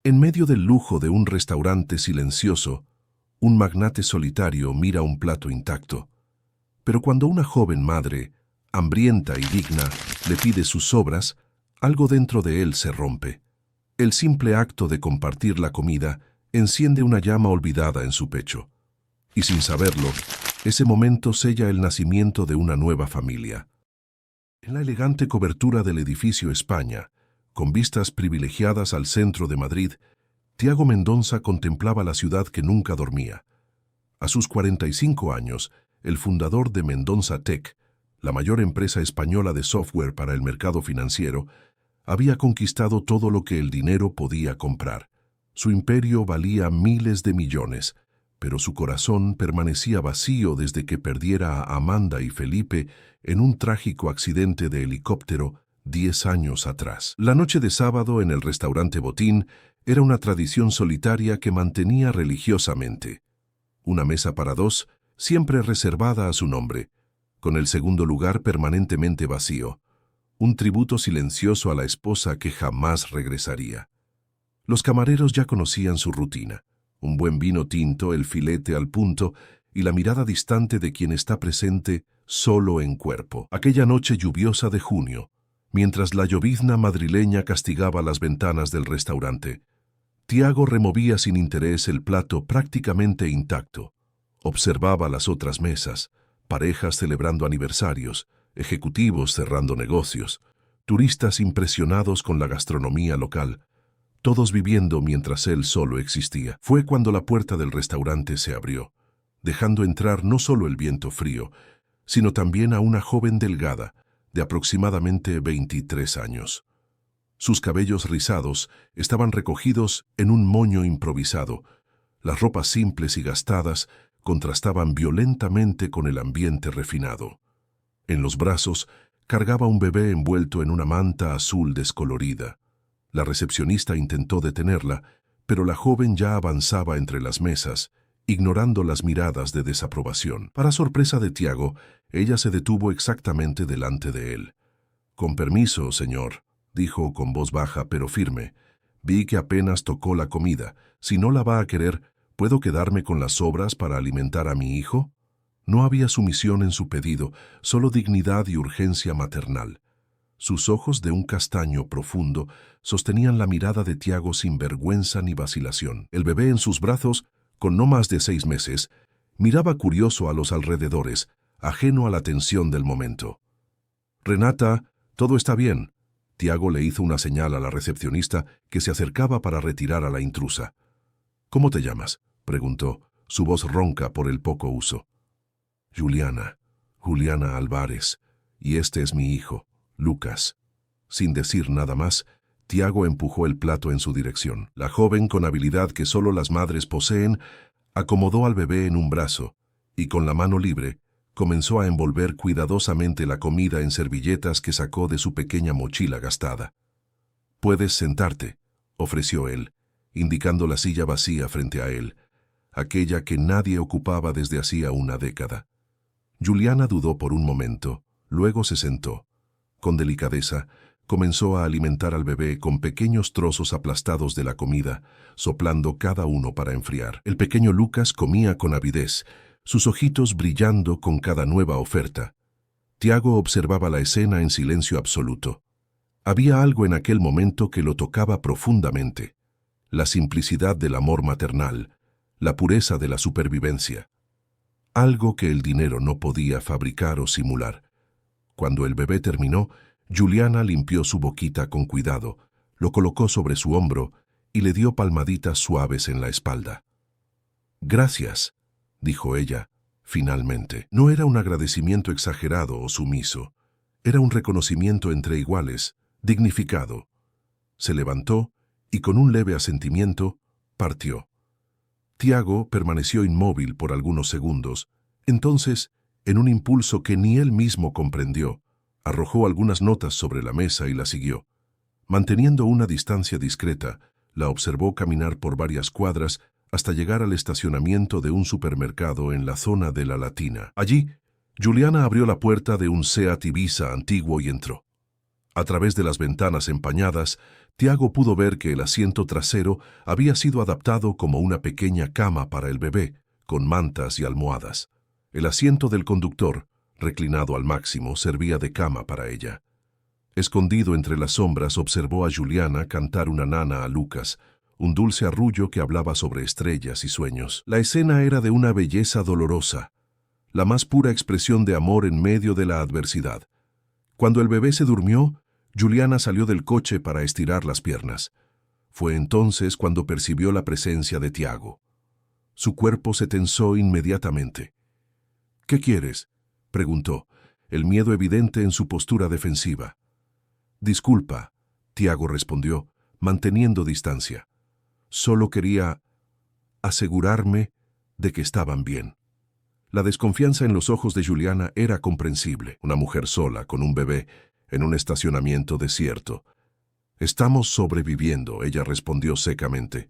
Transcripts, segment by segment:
En medio del lujo de un restaurante silencioso, un magnate solitario mira un plato intacto. Pero cuando una joven madre, hambrienta y digna, le pide sus sobras, algo dentro de él se rompe. El simple acto de compartir la comida enciende una llama olvidada en su pecho. Y sin saberlo, ese momento sella el nacimiento de una nueva familia. En la elegante cobertura del edificio España, con vistas privilegiadas al centro de Madrid, Tiago Mendonça contemplaba la ciudad que nunca dormía. A sus 45 años, el fundador de Mendonça Tech, la mayor empresa española de software para el mercado financiero, había conquistado todo lo que el dinero podía comprar. Su imperio valía miles de millones, pero su corazón permanecía vacío desde que perdiera a Amanda y Felipe en un trágico accidente de helicóptero 10 años atrás. La noche de sábado en el restaurante Botín era una tradición solitaria que mantenía religiosamente. Una mesa para dos, siempre reservada a su nombre, con el segundo lugar permanentemente vacío. Un tributo silencioso a la esposa que jamás regresaría. Los camareros ya conocían su rutina. Un buen vino tinto, el filete al punto y la mirada distante de quien está presente solo en cuerpo. Aquella noche lluviosa de junio, mientras la llovizna madrileña castigaba las ventanas del restaurante, Tiago removía sin interés el plato prácticamente intacto. Observaba las otras mesas, parejas celebrando aniversarios, ejecutivos cerrando negocios, turistas impresionados con la gastronomía local, todos viviendo mientras él solo existía. Fue cuando la puerta del restaurante se abrió, dejando entrar no solo el viento frío, sino también a una joven delgada, de aproximadamente 23 años. Sus cabellos rizados estaban recogidos en un moño improvisado. Las ropas simples y gastadas contrastaban violentamente con el ambiente refinado. En los brazos cargaba un bebé envuelto en una manta azul descolorida. La recepcionista intentó detenerla, pero la joven ya avanzaba entre las mesas, ignorando las miradas de desaprobación. Para sorpresa de Tiago, ella se detuvo exactamente delante de él. «Con permiso, señor», dijo con voz baja pero firme. «Vi que apenas tocó la comida. Si no la va a querer, ¿puedo quedarme con las sobras para alimentar a mi hijo?» No había sumisión en su pedido, solo dignidad y urgencia maternal. Sus ojos de un castaño profundo sostenían la mirada de Tiago sin vergüenza ni vacilación. El bebé en sus brazos, con no más de 6 meses, miraba curioso a los alrededores, ajeno a la tensión del momento. «Renata, todo está bien». Tiago le hizo una señal a la recepcionista que se acercaba para retirar a la intrusa. «¿Cómo te llamas?», preguntó, su voz ronca por el poco uso. Juliana Álvarez, y este es mi hijo, Lucas». Sin decir nada más, Tiago empujó el plato en su dirección. La joven, con habilidad que solo las madres poseen, acomodó al bebé en un brazo y con la mano libre comenzó a envolver cuidadosamente la comida en servilletas que sacó de su pequeña mochila gastada. «Puedes sentarte», ofreció él, indicando la silla vacía frente a él, aquella que nadie ocupaba desde hacía una década. Juliana dudó por un momento, luego se sentó. Con delicadeza, comenzó a alimentar al bebé con pequeños trozos aplastados de la comida, soplando cada uno para enfriar. El pequeño Lucas comía con avidez, sus ojitos brillando con cada nueva oferta. Tiago observaba la escena en silencio absoluto. Había algo en aquel momento que lo tocaba profundamente. La simplicidad del amor maternal, la pureza de la supervivencia. Algo que el dinero no podía fabricar o simular. Cuando el bebé terminó, Juliana limpió su boquita con cuidado, lo colocó sobre su hombro y le dio palmaditas suaves en la espalda. «Gracias», dijo ella, finalmente. No era un agradecimiento exagerado o sumiso. Era un reconocimiento entre iguales, dignificado. Se levantó y con un leve asentimiento, partió. Tiago permaneció inmóvil por algunos segundos. Entonces, en un impulso que ni él mismo comprendió, arrojó algunas notas sobre la mesa y la siguió. Manteniendo una distancia discreta, la observó caminar por varias cuadras hasta llegar al estacionamiento de un supermercado en la zona de La Latina. Allí, Juliana abrió la puerta de un Seat Ibiza antiguo y entró. A través de las ventanas empañadas, Tiago pudo ver que el asiento trasero había sido adaptado como una pequeña cama para el bebé, con mantas y almohadas. El asiento del conductor, reclinado al máximo, servía de cama para ella. Escondido entre las sombras, observó a Juliana cantar una nana a Lucas, un dulce arrullo que hablaba sobre estrellas y sueños. La escena era de una belleza dolorosa, la más pura expresión de amor en medio de la adversidad. Cuando el bebé se durmió, Juliana salió del coche para estirar las piernas. Fue entonces cuando percibió la presencia de Tiago. Su cuerpo se tensó inmediatamente. «¿Qué quieres?», preguntó, el miedo evidente en su postura defensiva. «Disculpa», Tiago respondió, manteniendo distancia. «Solo quería asegurarme de que estaban bien». La desconfianza en los ojos de Juliana era comprensible. Una mujer sola, con un bebé, en un estacionamiento desierto. «Estamos sobreviviendo», ella respondió secamente.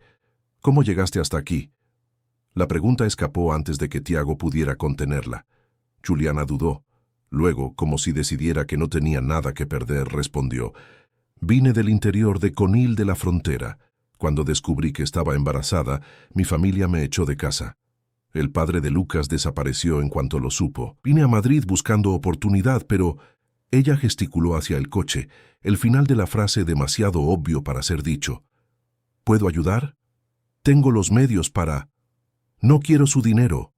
«¿Cómo llegaste hasta aquí?». La pregunta escapó antes de que Tiago pudiera contenerla. Juliana dudó. Luego, como si decidiera que no tenía nada que perder, respondió: «Vine del interior de Conil de la Frontera. Cuando descubrí que estaba embarazada, mi familia me echó de casa. El padre de Lucas desapareció en cuanto lo supo. Vine a Madrid buscando oportunidad, pero...». Ella gesticuló hacia el coche, el final de la frase demasiado obvio para ser dicho. «¿Puedo ayudar? Tengo los medios para...». «No quiero su dinero».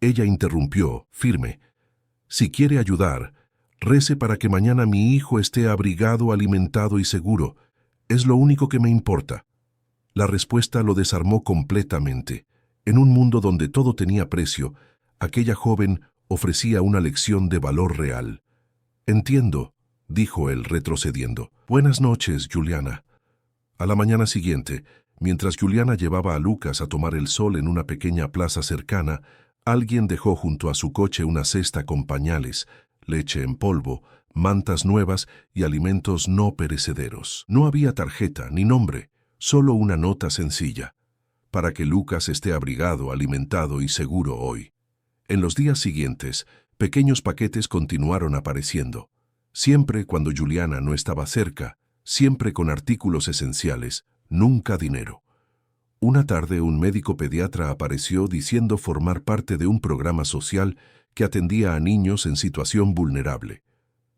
Ella interrumpió, firme. «Si quiere ayudar, rece para que mañana mi hijo esté abrigado, alimentado y seguro. Es lo único que me importa». La respuesta lo desarmó completamente. En un mundo donde todo tenía precio, aquella joven ofrecía una lección de valor real. «Entiendo», dijo él retrocediendo. «Buenas noches, Juliana». A la mañana siguiente, mientras Juliana llevaba a Lucas a tomar el sol en una pequeña plaza cercana, alguien dejó junto a su coche una cesta con pañales, leche en polvo, mantas nuevas y alimentos no perecederos. No había tarjeta ni nombre, solo una nota sencilla: «Para que Lucas esté abrigado, alimentado y seguro hoy». En los días siguientes, pequeños paquetes continuaron apareciendo. Siempre cuando Juliana no estaba cerca, siempre con artículos esenciales, nunca dinero. Una tarde un médico pediatra apareció diciendo formar parte de un programa social que atendía a niños en situación vulnerable.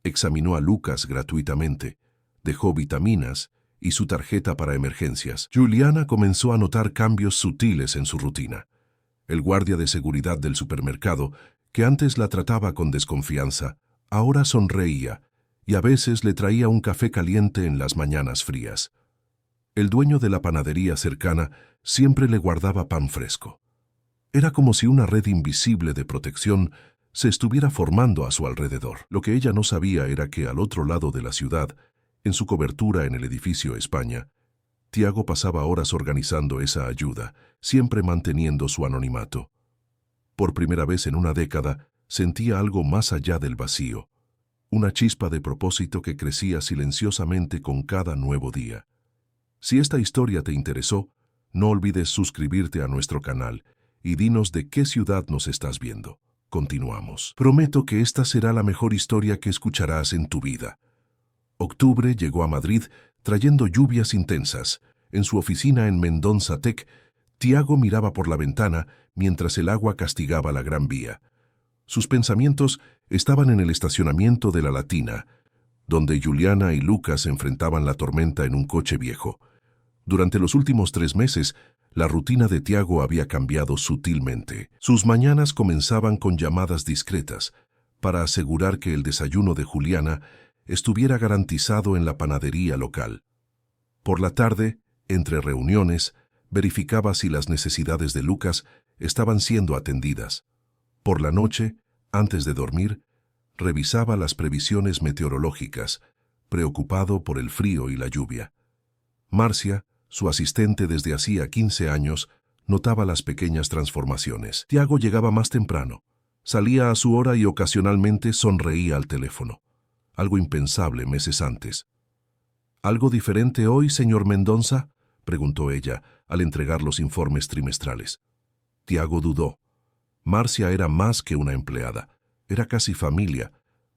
Examinó a Lucas gratuitamente, dejó vitaminas y su tarjeta para emergencias. Juliana comenzó a notar cambios sutiles en su rutina. El guardia de seguridad del supermercado, que antes la trataba con desconfianza, ahora sonreía y a veces le traía un café caliente en las mañanas frías. El dueño de la panadería cercana siempre le guardaba pan fresco. Era como si una red invisible de protección se estuviera formando a su alrededor. Lo que ella no sabía era que al otro lado de la ciudad, en su cobertura en el edificio España, Tiago pasaba horas organizando esa ayuda, siempre manteniendo su anonimato. Por primera vez en una década, sentía algo más allá del vacío, una chispa de propósito que crecía silenciosamente con cada nuevo día. Si esta historia te interesó, no olvides suscribirte a nuestro canal y dinos de qué ciudad nos estás viendo. Continuamos. Prometo que esta será la mejor historia que escucharás en tu vida. Octubre llegó a Madrid trayendo lluvias intensas. En su oficina en Mendonça Tech, Tiago miraba por la ventana mientras el agua castigaba la Gran Vía. Sus pensamientos estaban en el estacionamiento de la Latina, donde Juliana y Lucas enfrentaban la tormenta en un coche viejo. Durante los últimos 3 meses, la rutina de Tiago había cambiado sutilmente. Sus mañanas comenzaban con llamadas discretas para asegurar que el desayuno de Juliana estuviera garantizado en la panadería local. Por la tarde, entre reuniones, verificaba si las necesidades de Lucas estaban siendo atendidas. Por la noche, antes de dormir, revisaba las previsiones meteorológicas, preocupado por el frío y la lluvia. Marcia, su asistente desde hacía 15 años, notaba las pequeñas transformaciones. Tiago llegaba más temprano, salía a su hora y ocasionalmente sonreía al teléfono. Algo impensable meses antes. ¿Algo diferente hoy, señor Mendonça?, preguntó ella al entregar los informes trimestrales. Tiago dudó. Marcia era más que una empleada, era casi familia,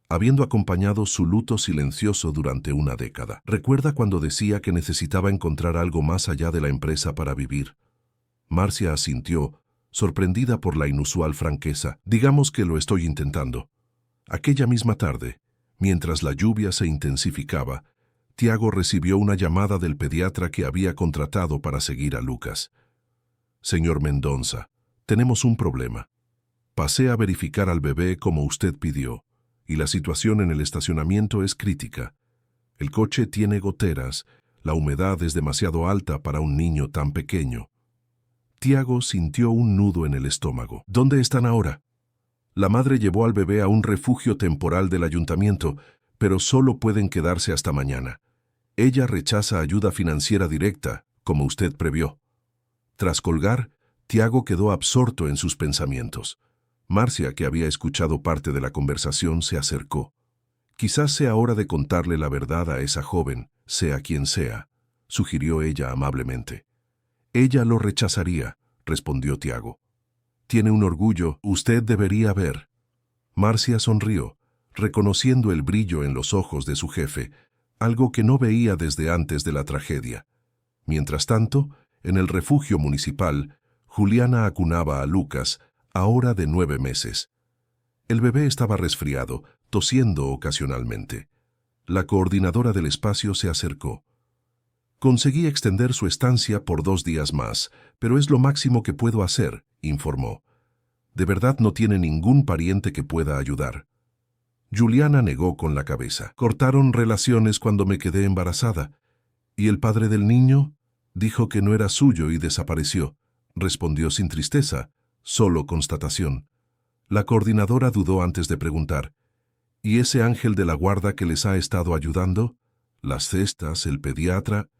habiendo acompañado su luto silencioso durante una década. ¿Recuerda cuando decía que necesitaba encontrar algo más allá de la empresa para vivir? Marcia asintió, sorprendida por la inusual franqueza. Digamos que lo estoy intentando. Aquella misma tarde, mientras la lluvia se intensificaba, Tiago recibió una llamada del pediatra que había contratado para seguir a Lucas. Señor Mendonça, tenemos un problema. Pasé a verificar al bebé como usted pidió, y la situación en el estacionamiento es crítica. El coche tiene goteras, la humedad es demasiado alta para un niño tan pequeño. Tiago sintió un nudo en el estómago. ¿Dónde están ahora? La madre llevó al bebé a un refugio temporal del ayuntamiento, pero solo pueden quedarse hasta mañana. Ella rechaza ayuda financiera directa, como usted previó. Tras colgar, Tiago quedó absorto en sus pensamientos. Marcia, que había escuchado parte de la conversación, se acercó. Quizás sea hora de contarle la verdad a esa joven, sea quien sea, sugirió ella amablemente. Ella lo rechazaría, respondió Tiago. Tiene un orgullo, usted debería ver. Marcia sonrió, reconociendo el brillo en los ojos de su jefe, algo que no veía desde antes de la tragedia. Mientras tanto, en el refugio municipal, Juliana acunaba a Lucas, ahora de 9 meses. El bebé estaba resfriado, tosiendo ocasionalmente. La coordinadora del espacio se acercó. Conseguí extender su estancia por 2 días más, pero es lo máximo que puedo hacer, informó. De verdad no tiene ningún pariente que pueda ayudar. Juliana negó con la cabeza. Cortaron relaciones cuando me quedé embarazada. ¿Y el padre del niño? Dijo que no era suyo y desapareció. Respondió sin tristeza, solo constatación. La coordinadora dudó antes de preguntar. ¿Y ese ángel de la guarda que les ha estado ayudando? Las cestas, el pediatra.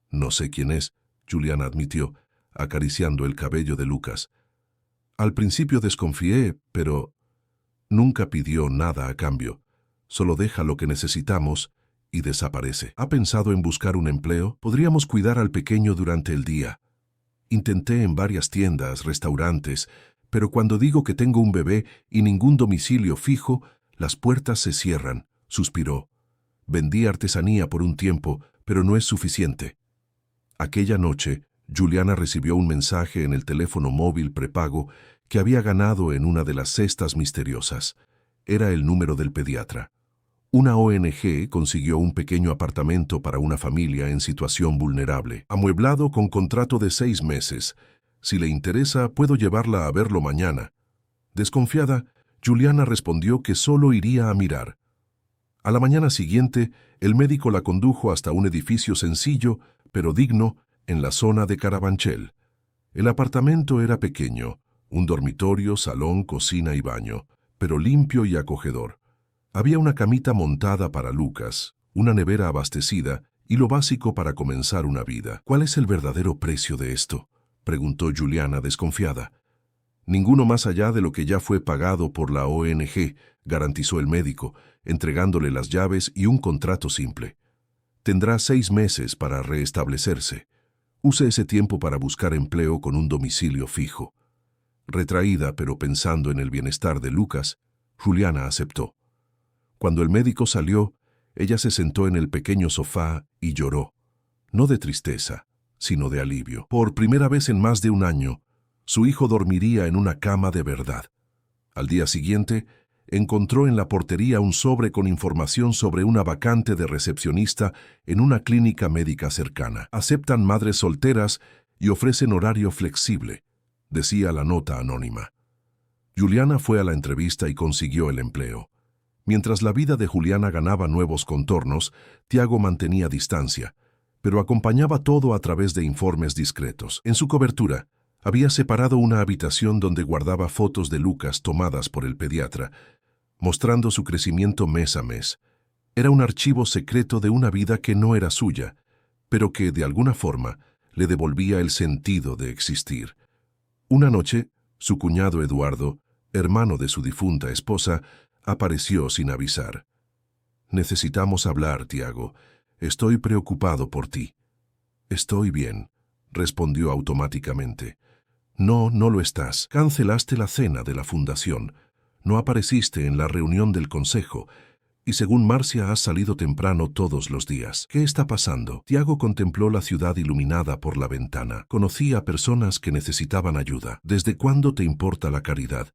No sé quién es, Juliana admitió, acariciando el cabello de Lucas. Al principio desconfié, pero nunca pidió nada a cambio. Solo deja lo que necesitamos y desaparece. ¿Ha pensado en buscar un empleo? Podríamos cuidar al pequeño durante el día. Intenté en varias tiendas, restaurantes, pero cuando digo que tengo un bebé y ningún domicilio fijo, las puertas se cierran, suspiró. Vendí artesanía por un tiempo, pero no es suficiente. Aquella noche, Juliana recibió un mensaje en el teléfono móvil prepago que había ganado en una de las cestas misteriosas. Era el número del pediatra. Una ONG consiguió un pequeño apartamento para una familia en situación vulnerable, amueblado con contrato de 6 meses. Si le interesa, puedo llevarla a verlo mañana. Desconfiada, Juliana respondió que solo iría a mirar. A la mañana siguiente, el médico la condujo hasta un edificio sencillo, pero digno, en la zona de Carabanchel. El apartamento era pequeño, un dormitorio, salón, cocina y baño, pero limpio y acogedor. Había una camita montada para Lucas, una nevera abastecida y lo básico para comenzar una vida. ¿Cuál es el verdadero precio de esto?, preguntó Juliana desconfiada. Ninguno más allá de lo que ya fue pagado por la ONG, garantizó el médico, entregándole las llaves y un contrato simple. Tendrá 6 meses para restablecerse. Use ese tiempo para buscar empleo con un domicilio fijo. Retraída, pero pensando en el bienestar de Lucas, Juliana aceptó. Cuando el médico salió, ella se sentó en el pequeño sofá y lloró, no de tristeza, sino de alivio. Por primera vez en más de un año, su hijo dormiría en una cama de verdad. Al día siguiente, encontró en la portería un sobre con información sobre una vacante de recepcionista en una clínica médica cercana. Aceptan madres solteras y ofrecen horario flexible, decía la nota anónima. Juliana fue a la entrevista y consiguió el empleo. Mientras la vida de Juliana ganaba nuevos contornos, Tiago mantenía distancia, pero acompañaba todo a través de informes discretos. En su cobertura, había separado una habitación donde guardaba fotos de Lucas tomadas por el pediatra, mostrando su crecimiento mes a mes. Era un archivo secreto de una vida que no era suya, pero que, de alguna forma, le devolvía el sentido de existir. Una noche, su cuñado Eduardo, hermano de su difunta esposa, apareció sin avisar. «Necesitamos hablar, Tiago. Estoy preocupado por ti». «Estoy bien», respondió automáticamente. «No, no lo estás. Cancelaste la cena de la fundación. No apareciste en la reunión del consejo. Y según Marcia, has salido temprano todos los días. ¿Qué está pasando? Tiago contempló la ciudad iluminada por la ventana. Conocí a personas que necesitaban ayuda. ¿Desde cuándo te importa la caridad?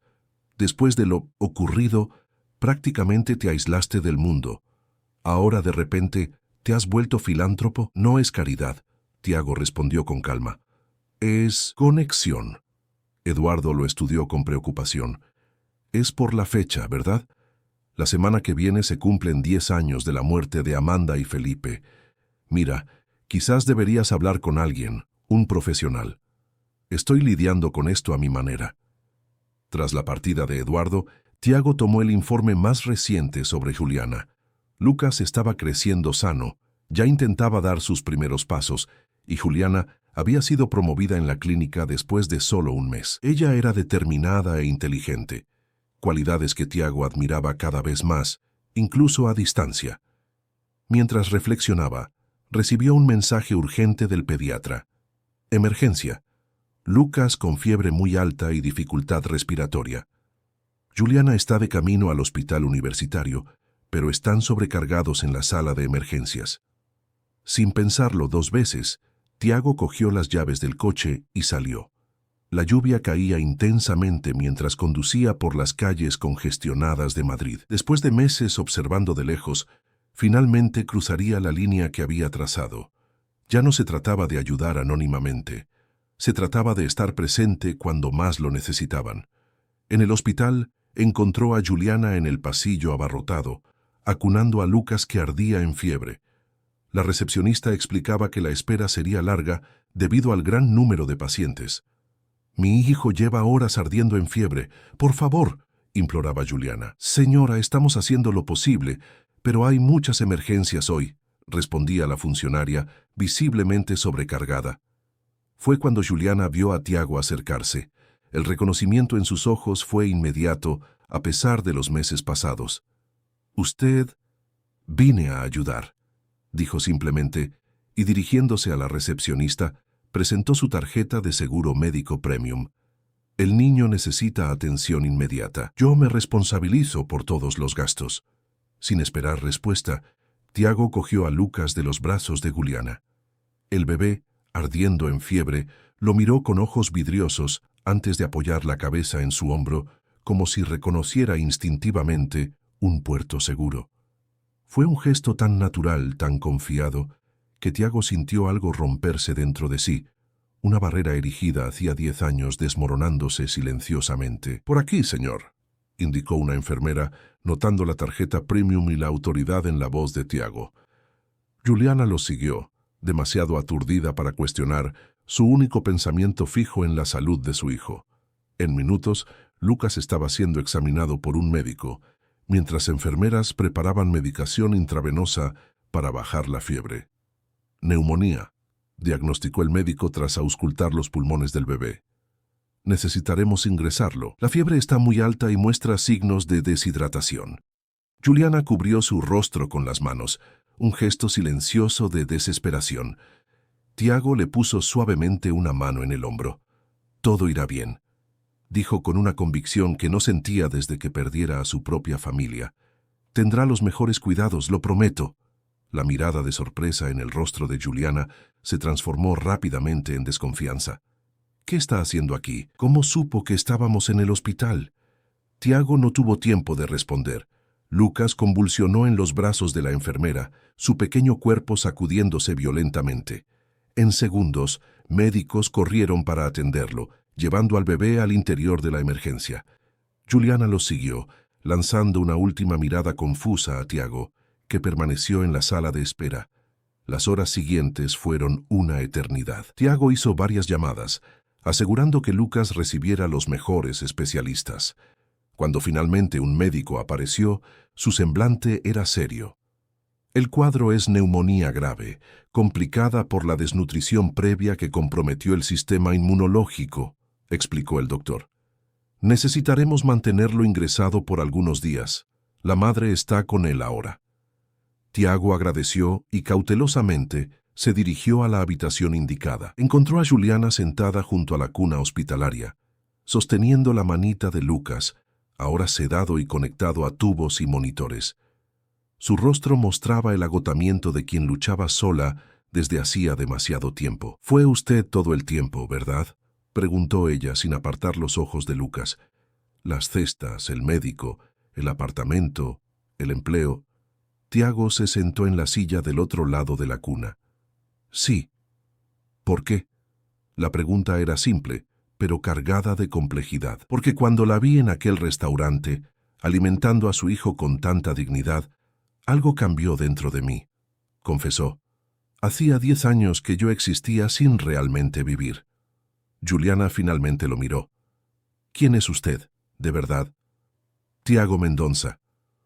Después de lo ocurrido, prácticamente te aislaste del mundo. Ahora de repente, ¿te has vuelto filántropo? No es caridad, Tiago respondió con calma. Es conexión. Eduardo lo estudió con preocupación. Es por la fecha, ¿verdad? La semana que viene se cumplen 10 años de la muerte de Amanda y Felipe. Mira, quizás deberías hablar con alguien, un profesional. Estoy lidiando con esto a mi manera. Tras la partida de Eduardo, Tiago tomó el informe más reciente sobre Juliana. Lucas estaba creciendo sano, ya intentaba dar sus primeros pasos, y Juliana había sido promovida en la clínica después de solo un mes. Ella era determinada e inteligente, cualidades que Tiago admiraba cada vez más, incluso a distancia. Mientras reflexionaba, recibió un mensaje urgente del pediatra. Emergencia. Lucas con fiebre muy alta y dificultad respiratoria. Juliana está de camino al hospital universitario, pero están sobrecargados en la sala de emergencias. Sin pensarlo 2 veces, Tiago cogió las llaves del coche y salió. La lluvia caía intensamente mientras conducía por las calles congestionadas de Madrid. Después de meses observando de lejos, finalmente cruzaría la línea que había trazado. Ya no se trataba de ayudar anónimamente. Se trataba de estar presente cuando más lo necesitaban. En el hospital encontró a Juliana en el pasillo abarrotado, acunando a Lucas que ardía en fiebre. La recepcionista explicaba que la espera sería larga debido al gran número de pacientes. «Mi hijo lleva horas ardiendo en fiebre. Por favor», imploraba Juliana. «Señora, estamos haciendo lo posible, pero hay muchas emergencias hoy», respondía la funcionaria, visiblemente sobrecargada. Fue cuando Juliana vio a Tiago acercarse. El reconocimiento en sus ojos fue inmediato, a pesar de los meses pasados. «Usted...» «Vine a ayudar», dijo simplemente, y dirigiéndose a la recepcionista, presentó su tarjeta de seguro médico premium. «El niño necesita atención inmediata. Yo me responsabilizo por todos los gastos». Sin esperar respuesta, Tiago cogió a Lucas de los brazos de Juliana. El bebé, ardiendo en fiebre, lo miró con ojos vidriosos antes de apoyar la cabeza en su hombro, como si reconociera instintivamente un puerto seguro. Fue un gesto tan natural, tan confiado, que Tiago sintió algo romperse dentro de sí, una barrera erigida hacía 10 años desmoronándose silenciosamente. «Por aquí, señor», indicó una enfermera, notando la tarjeta premium y la autoridad en la voz de Tiago. Juliana lo siguió, demasiado aturdida para cuestionar, su único pensamiento fijo en la salud de su hijo. En minutos, Lucas estaba siendo examinado por un médico, mientras enfermeras preparaban medicación intravenosa para bajar la fiebre. «Neumonía», diagnosticó el médico tras auscultar los pulmones del bebé. «Necesitaremos ingresarlo. La fiebre está muy alta y muestra signos de deshidratación». Juliana cubrió su rostro con las manos, un gesto silencioso de desesperación. Tiago le puso suavemente una mano en el hombro. «Todo irá bien», dijo con una convicción que no sentía desde que perdiera a su propia familia. «Tendrá los mejores cuidados, lo prometo». La mirada de sorpresa en el rostro de Juliana se transformó rápidamente en desconfianza. «¿Qué está haciendo aquí? ¿Cómo supo que estábamos en el hospital?» Tiago no tuvo tiempo de responder. Lucas convulsionó en los brazos de la enfermera, su pequeño cuerpo sacudiéndose violentamente. En segundos, médicos corrieron para atenderlo, llevando al bebé al interior de la emergencia. Juliana los siguió, lanzando una última mirada confusa a Tiago, que permaneció en la sala de espera. Las horas siguientes fueron una eternidad. Tiago hizo varias llamadas, asegurando que Lucas recibiera los mejores especialistas. Cuando finalmente un médico apareció, su semblante era serio. «El cuadro es neumonía grave, complicada por la desnutrición previa que comprometió el sistema inmunológico», explicó el doctor. «Necesitaremos mantenerlo ingresado por algunos días. La madre está con él ahora». Tiago agradeció y cautelosamente se dirigió a la habitación indicada. Encontró a Juliana sentada junto a la cuna hospitalaria, sosteniendo la manita de Lucas, ahora sedado y conectado a tubos y monitores. Su rostro mostraba el agotamiento de quien luchaba sola desde hacía demasiado tiempo. «Fue usted todo el tiempo, ¿verdad?», preguntó ella sin apartar los ojos de Lucas. «Las cestas, el médico, el apartamento, el empleo». Tiago se sentó en la silla del otro lado de la cuna. «Sí». «¿Por qué?». La pregunta era simple, pero cargada de complejidad. «Porque cuando la vi en aquel restaurante, alimentando a su hijo con tanta dignidad, algo cambió dentro de mí», confesó. «Hacía 10 años que yo existía sin realmente vivir». Juliana finalmente lo miró. «¿Quién es usted, de verdad?». «Tiago Mendonça,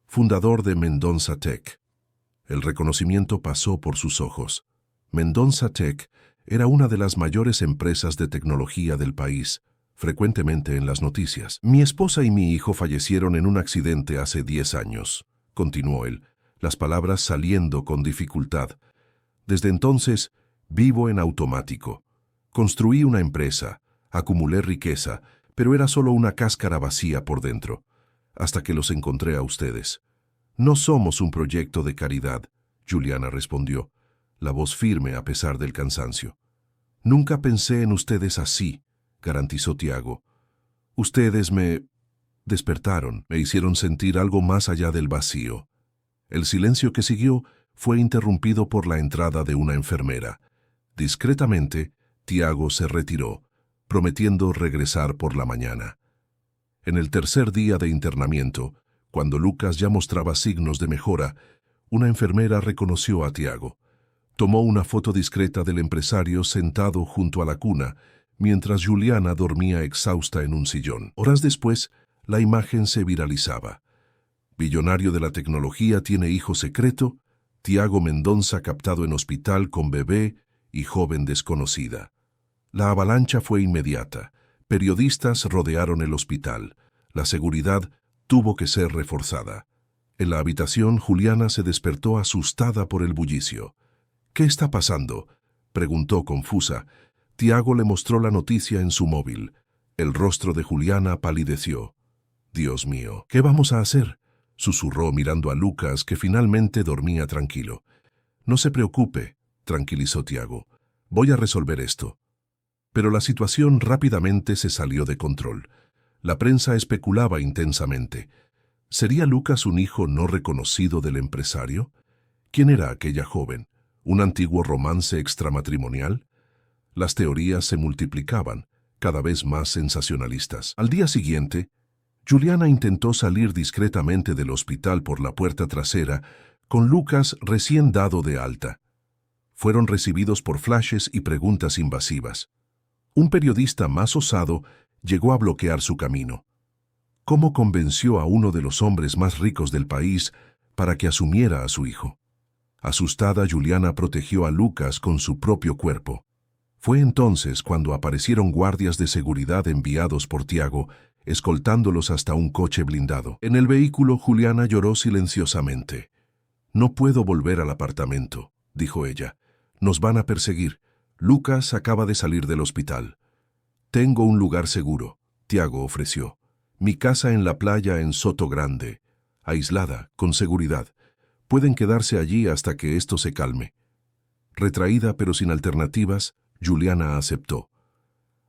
fundador de Mendonça Tech». El reconocimiento pasó por sus ojos. Mendonça Tech era una de las mayores empresas de tecnología del país, frecuentemente en las noticias. «Mi esposa y mi hijo fallecieron en un accidente hace 10 años», continuó él, las palabras saliendo con dificultad. «Desde entonces, vivo en automático. Construí una empresa, acumulé riqueza, pero era solo una cáscara vacía por dentro, hasta que los encontré a ustedes». «No somos un proyecto de caridad», Juliana respondió, la voz firme a pesar del cansancio. «Nunca pensé en ustedes así», garantizó Tiago. «Ustedes me despertaron, me hicieron sentir algo más allá del vacío». El silencio que siguió fue interrumpido por la entrada de una enfermera. Discretamente, Tiago se retiró, prometiendo regresar por la mañana. En el tercer día de internamiento, cuando Lucas ya mostraba signos de mejora, una enfermera reconoció a Tiago. Tomó una foto discreta del empresario sentado junto a la cuna, mientras Juliana dormía exhausta en un sillón. Horas después, la imagen se viralizaba. Billonario de la tecnología tiene hijo secreto, Tiago Mendonça captado en hospital con bebé y joven desconocida. La avalancha fue inmediata. Periodistas rodearon el hospital. La seguridad tuvo que ser reforzada. En la habitación, Juliana se despertó asustada por el bullicio. «¿Qué está pasando?», preguntó confusa. Tiago le mostró la noticia en su móvil. El rostro de Juliana palideció. «Dios mío, ¿qué vamos a hacer?», susurró mirando a Lucas, que finalmente dormía tranquilo. «No se preocupe», tranquilizó Tiago. «Voy a resolver esto». Pero la situación rápidamente se salió de control. La prensa especulaba intensamente. ¿Sería Lucas un hijo no reconocido del empresario? ¿Quién era aquella joven? ¿Un antiguo romance extramatrimonial? Las teorías se multiplicaban, cada vez más sensacionalistas. Al día siguiente, Juliana intentó salir discretamente del hospital por la puerta trasera, con Lucas recién dado de alta. Fueron recibidos por flashes y preguntas invasivas. Un periodista más osado llegó a bloquear su camino. ¿Cómo convenció a uno de los hombres más ricos del país para que asumiera a su hijo? Asustada, Juliana protegió a Lucas con su propio cuerpo. Fue entonces cuando aparecieron guardias de seguridad enviados por Tiago, escoltándolos hasta un coche blindado. En el vehículo, Juliana lloró silenciosamente. «No puedo volver al apartamento», dijo ella. «Nos van a perseguir. Lucas acaba de salir del hospital». «Tengo un lugar seguro», Tiago ofreció. «Mi casa en la playa en Soto Grande, aislada, con seguridad. Pueden quedarse allí hasta que esto se calme». Retraída pero sin alternativas, Juliana aceptó.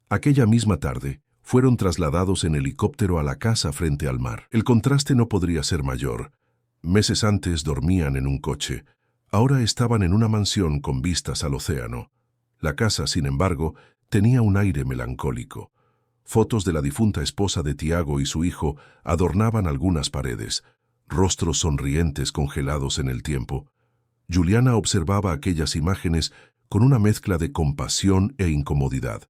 Aquella misma tarde, fueron trasladados en helicóptero a la casa frente al mar. El contraste no podría ser mayor. Meses antes dormían en un coche. Ahora estaban en una mansión con vistas al océano. La casa, sin embargo, tenía un aire melancólico. Fotos de la difunta esposa de Tiago y su hijo adornaban algunas paredes, rostros sonrientes congelados en el tiempo. Juliana observaba aquellas imágenes con una mezcla de compasión e incomodidad.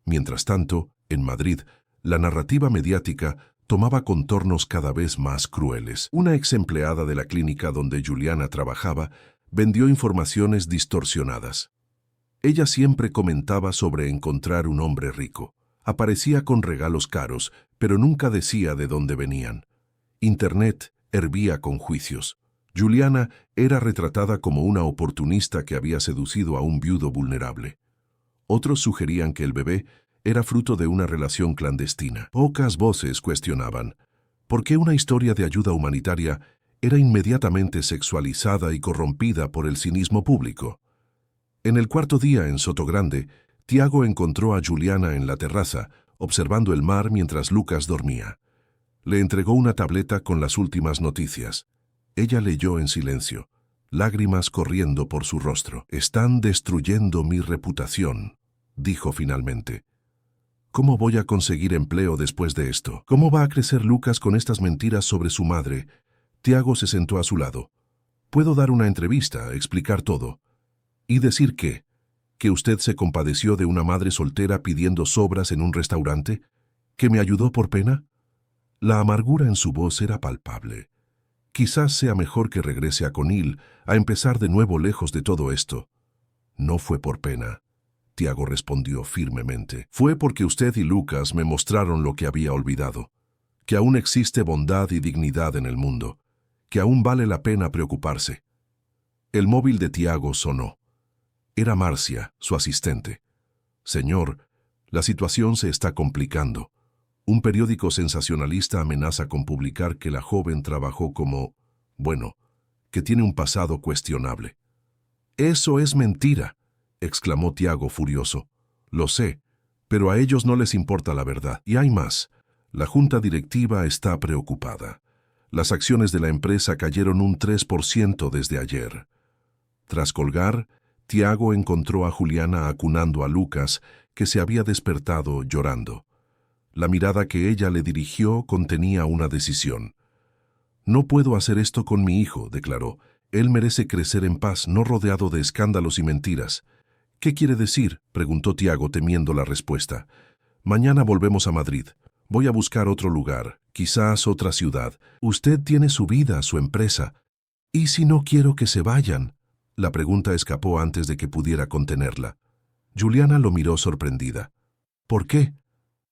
Mientras tanto, en Madrid, la narrativa mediática tomaba contornos cada vez más crueles. Una ex empleada de la clínica donde Juliana trabajaba vendió informaciones distorsionadas. Ella siempre comentaba sobre encontrar un hombre rico. Aparecía con regalos caros, pero nunca decía de dónde venían. Internet hervía con juicios. Juliana era retratada como una oportunista que había seducido a un viudo vulnerable. Otros sugerían que el bebé era fruto de una relación clandestina. Pocas voces cuestionaban: ¿por qué una historia de ayuda humanitaria era inmediatamente sexualizada y corrompida por el cinismo público. En el cuarto día en Sotogrande, Tiago encontró a Juliana en la terraza, observando el mar mientras Lucas dormía. Le entregó una tableta con las últimas noticias. Ella leyó en silencio, lágrimas corriendo por su rostro. «Están destruyendo mi reputación», dijo finalmente. «¿Cómo voy a conseguir empleo después de esto? ¿Cómo va a crecer Lucas con estas mentiras sobre su madre?» Tiago se sentó a su lado. «Puedo dar una entrevista, explicar todo. ¿Y decir qué? ¿Que usted se compadeció de una madre soltera pidiendo sobras en un restaurante? ¿Que me ayudó por pena?» La amargura en su voz era palpable. «Quizás sea mejor que regrese a Conil, a empezar de nuevo lejos de todo esto». «No fue por pena», Tiago respondió firmemente. «Fue porque usted y Lucas me mostraron lo que había olvidado, que aún existe bondad y dignidad en el mundo, que aún vale la pena preocuparse». El móvil de Tiago sonó. Era Marcia, su asistente. «Señor, la situación se está complicando. Un periódico sensacionalista amenaza con publicar que la joven trabajó que tiene un pasado cuestionable». «Eso es mentira», exclamó Tiago furioso. «Lo sé, pero a ellos no les importa la verdad. Y hay más. La junta directiva está preocupada. Las acciones de la empresa cayeron un 3% desde ayer». Tras colgar, Tiago encontró a Juliana acunando a Lucas, que se había despertado llorando. La mirada que ella le dirigió contenía una decisión. «No puedo hacer esto con mi hijo», declaró. «Él merece crecer en paz, no rodeado de escándalos y mentiras». «¿Qué quiere decir?», preguntó Tiago temiendo la respuesta. «Mañana volvemos a Madrid. Voy a buscar otro lugar, quizás otra ciudad. Usted tiene su vida, su empresa. ¿Y si no quiero que se vayan?». La pregunta escapó antes de que pudiera contenerla. Juliana lo miró sorprendida. «¿Por qué?».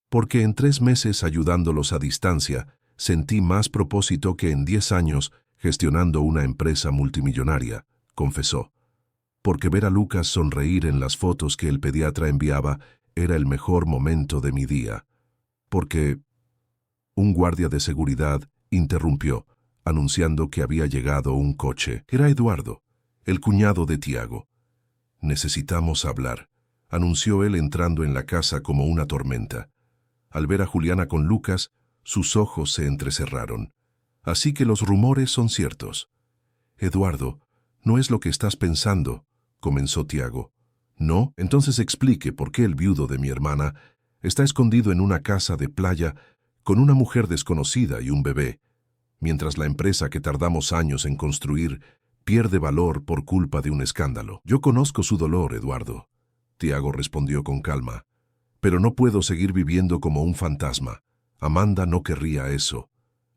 «Porque en 3 meses ayudándolos a distancia, sentí más propósito que en 10 años gestionando una empresa multimillonaria», confesó. «Porque ver a Lucas sonreír en las fotos que el pediatra enviaba era el mejor momento de mi día. Porque…». Un guardia de seguridad interrumpió, anunciando que había llegado un coche. Era Eduardo, el cuñado de Tiago. «Necesitamos hablar», anunció él entrando en la casa como una tormenta. Al ver a Juliana con Lucas, sus ojos se entrecerraron. «Así que los rumores son ciertos». «Eduardo, no es lo que estás pensando», comenzó Tiago. «¿No? Entonces explique por qué el viudo de mi hermana está escondido en una casa de playa con una mujer desconocida y un bebé, mientras la empresa que tardamos años en construir pierde valor por culpa de un escándalo». «Yo conozco su dolor, Eduardo», Tiago respondió con calma. «Pero no puedo seguir viviendo como un fantasma. Amanda no querría eso.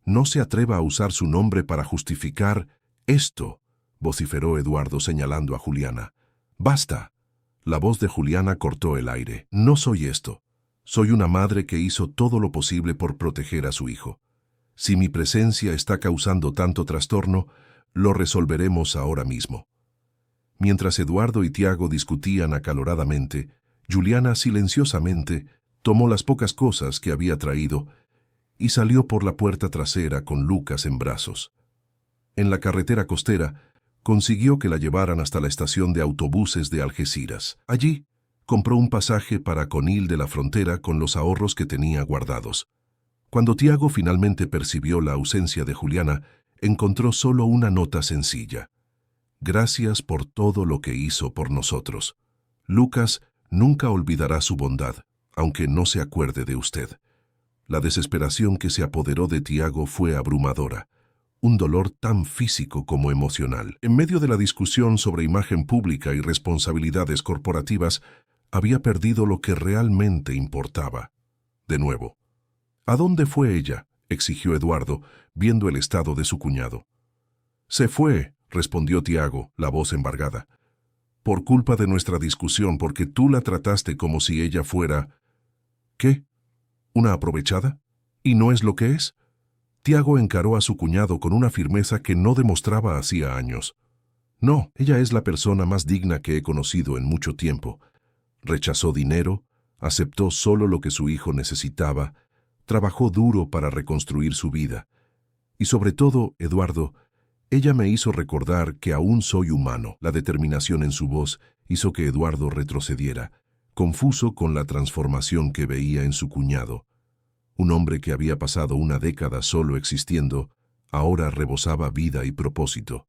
No se atreva a usar su nombre para justificar esto», vociferó Eduardo señalando a Juliana. «Basta». La voz de Juliana cortó el aire. «No soy esto. Soy una madre que hizo todo lo posible por proteger a su hijo. Si mi presencia está causando tanto trastorno, lo resolveremos ahora mismo». Mientras Eduardo y Tiago discutían acaloradamente, Juliana silenciosamente tomó las pocas cosas que había traído y salió por la puerta trasera con Lucas en brazos. En la carretera costera, consiguió que la llevaran hasta la estación de autobuses de Algeciras. Allí, compró un pasaje para Conil de la Frontera con los ahorros que tenía guardados. Cuando Tiago finalmente percibió la ausencia de Juliana, encontró solo una nota sencilla. «Gracias por todo lo que hizo por nosotros. Lucas nunca olvidará su bondad, aunque no se acuerde de usted». La desesperación que se apoderó de Tiago fue abrumadora, un dolor tan físico como emocional. En medio de la discusión sobre imagen pública y responsabilidades corporativas, había perdido lo que realmente importaba. De nuevo. «¿A dónde fue ella?», exigió Eduardo, viendo el estado de su cuñado. «Se fue», respondió Tiago, la voz embargada. «Por culpa de nuestra discusión, porque tú la trataste como si ella fuera…». «¿Qué? ¿Una aprovechada? ¿Y no es lo que es?». Tiago encaró a su cuñado con una firmeza que no demostraba hacía años. «No, ella es la persona más digna que he conocido en mucho tiempo. Rechazó dinero, aceptó solo lo que su hijo necesitaba, trabajó duro para reconstruir su vida. Y sobre todo, Eduardo, Ella me hizo recordar que aún soy humano. La determinación en su voz hizo que Eduardo retrocediera, confuso con la transformación que veía en su cuñado. Un hombre que había pasado una década solo existiendo, ahora rebosaba vida y propósito.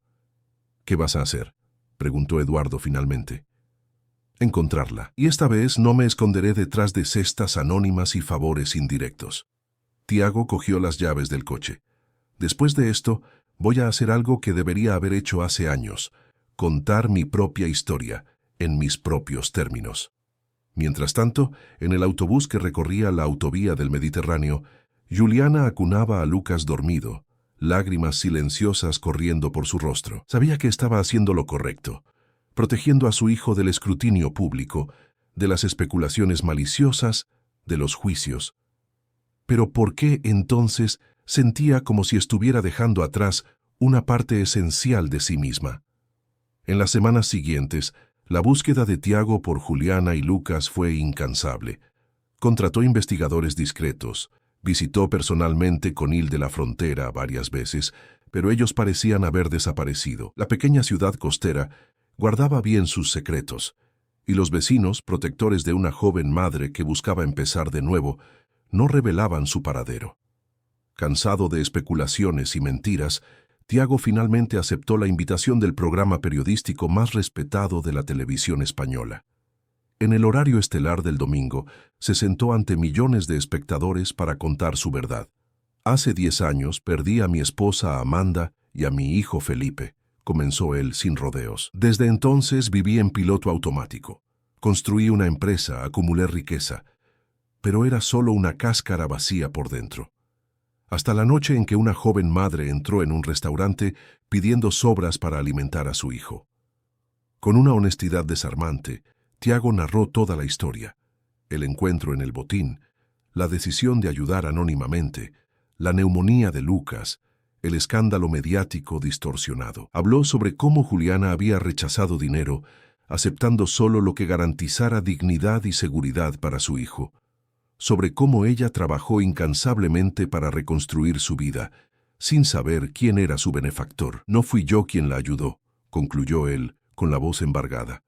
«¿Qué vas a hacer?», preguntó Eduardo finalmente. «Encontrarla. Y esta vez no me esconderé detrás de cestas anónimas y favores indirectos». Tiago cogió las llaves del coche. «Después de esto, voy a hacer algo que debería haber hecho hace años, contar mi propia historia, en mis propios términos». Mientras tanto, en el autobús que recorría la autovía del Mediterráneo, Juliana acunaba a Lucas dormido, lágrimas silenciosas corriendo por su rostro. Sabía que estaba haciendo lo correcto, protegiendo a su hijo del escrutinio público, de las especulaciones maliciosas, de los juicios. Pero ¿por qué entonces sentía como si estuviera dejando atrás una parte esencial de sí misma? En las semanas siguientes, la búsqueda de Tiago por Juliana y Lucas fue incansable. Contrató investigadores discretos, visitó personalmente Conil de la Frontera varias veces, pero ellos parecían haber desaparecido. La pequeña ciudad costera guardaba bien sus secretos, y los vecinos, protectores de una joven madre que buscaba empezar de nuevo, no revelaban su paradero. Cansado de especulaciones y mentiras, Tiago finalmente aceptó la invitación del programa periodístico más respetado de la televisión española. En el horario estelar del domingo, se sentó ante millones de espectadores para contar su verdad. «Hace 10 años perdí a mi esposa Amanda y a mi hijo Felipe», comenzó él sin rodeos. «Desde entonces viví en piloto automático. Construí una empresa, acumulé riqueza, pero era solo una cáscara vacía por dentro. Hasta la noche en que una joven madre entró en un restaurante pidiendo sobras para alimentar a su hijo». Con una honestidad desarmante, Tiago narró toda la historia: el encuentro en el botín, la decisión de ayudar anónimamente, la neumonía de Lucas, el escándalo mediático distorsionado. Habló sobre cómo Juliana había rechazado dinero, aceptando solo lo que garantizara dignidad y seguridad para su hijo. Sobre cómo ella trabajó incansablemente para reconstruir su vida, sin saber quién era su benefactor. «No fui yo quien la ayudó», concluyó él, con la voz embargada.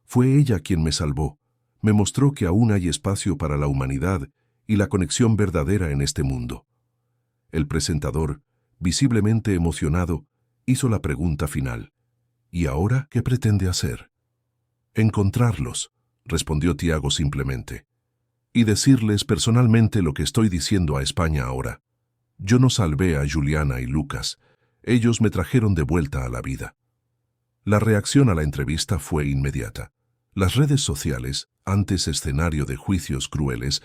«Fue ella quien me salvó. Me mostró que aún hay espacio para la humanidad y la conexión verdadera en este mundo». El presentador, visiblemente emocionado, hizo la pregunta final: «¿Y ahora qué pretende hacer?». «Encontrarlos», respondió Tiago simplemente, «y decirles personalmente lo que estoy diciendo a España ahora. Yo no salvé a Juliana y Lucas. Ellos me trajeron de vuelta a la vida». La reacción a la entrevista fue inmediata. Las redes sociales, antes escenario de juicios crueles,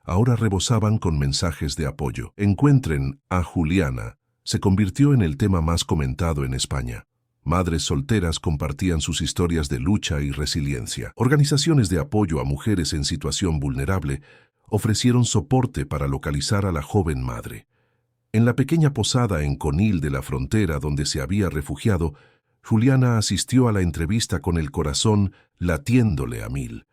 ahora rebosaban con mensajes de apoyo. «Encuentren a Juliana» se convirtió en el tema más comentado en España. Madres solteras compartían sus historias de lucha y resiliencia. Organizaciones de apoyo a mujeres en situación vulnerable ofrecieron soporte para localizar a la joven madre. En la pequeña posada en Conil de la Frontera donde se había refugiado, Juliana asistió a la entrevista con el corazón latiéndole a mil.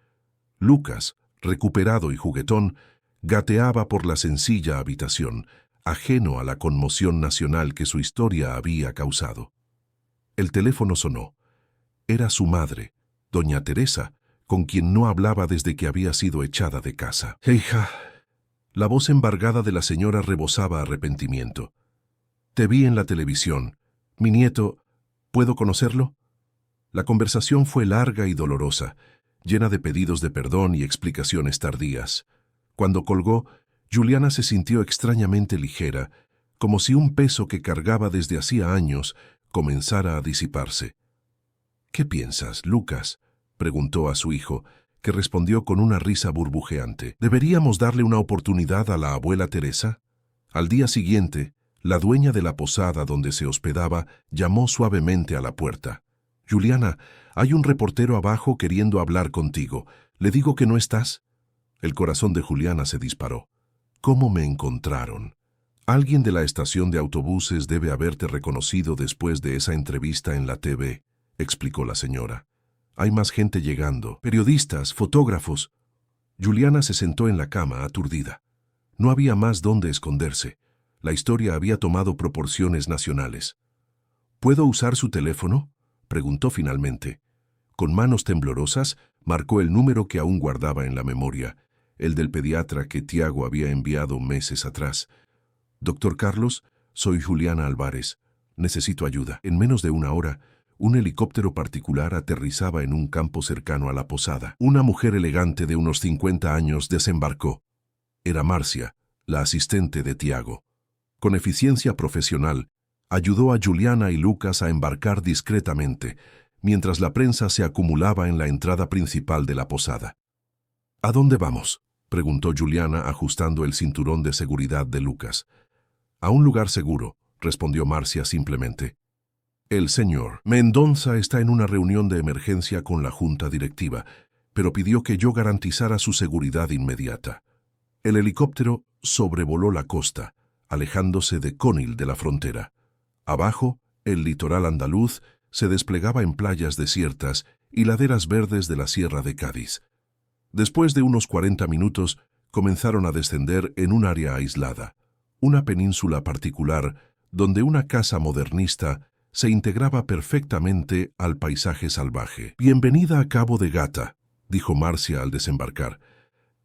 Lucas, recuperado y juguetón, gateaba por la sencilla habitación, ajeno a la conmoción nacional que su historia había causado. El teléfono sonó. Era su madre, doña Teresa, con quien no hablaba desde que había sido echada de casa. «Hija». La voz embargada de la señora rebosaba arrepentimiento. «Te vi en la televisión. Mi nieto, ¿puedo conocerlo?». La conversación fue larga y dolorosa, llena de pedidos de perdón y explicaciones tardías. Cuando colgó, Juliana se sintió extrañamente ligera, como si un peso que cargaba desde hacía años comenzara a disiparse. «¿Qué piensas, Lucas?», preguntó a su hijo, que respondió con una risa burbujeante. «¿Deberíamos darle una oportunidad a la abuela Teresa?». Al día siguiente, la dueña de la posada donde se hospedaba llamó suavemente a la puerta. «Juliana, hay un reportero abajo queriendo hablar contigo. ¿Le digo que no estás?». El corazón de Juliana se disparó. «¿Cómo me encontraron?». «Alguien de la estación de autobuses debe haberte reconocido después de esa entrevista en la TV», explicó la señora. «Hay más gente llegando, periodistas, fotógrafos». Juliana se sentó en la cama aturdida. No había más dónde esconderse. La historia había tomado proporciones nacionales. ¿Puedo usar su teléfono?, preguntó finalmente. Con manos temblorosas, marcó el número que aún guardaba en la memoria, el del pediatra que Tiago había enviado meses atrás. «Doctor Carlos, soy Juliana Álvarez. Necesito ayuda». En menos de una hora, un helicóptero particular aterrizaba en un campo cercano a la posada. Una mujer elegante de unos 50 años desembarcó. Era Marcia, la asistente de Tiago. Con eficiencia profesional, ayudó a Juliana y Lucas a embarcar discretamente, mientras la prensa se acumulaba en la entrada principal de la posada. «¿A dónde vamos?», preguntó Juliana ajustando el cinturón de seguridad de Lucas. «A un lugar seguro», respondió Marcia simplemente. «El señor Mendoza está en una reunión de emergencia con la junta directiva, pero pidió que yo garantizara su seguridad inmediata». El helicóptero sobrevoló la costa, alejándose de Conil de la frontera. Abajo, el litoral andaluz se desplegaba en playas desiertas y laderas verdes de la Sierra de Cádiz. Después de unos 40 minutos, comenzaron a descender en un área aislada, una península particular donde una casa modernista se integraba perfectamente al paisaje salvaje. «Bienvenida a Cabo de Gata», dijo Marcia al desembarcar.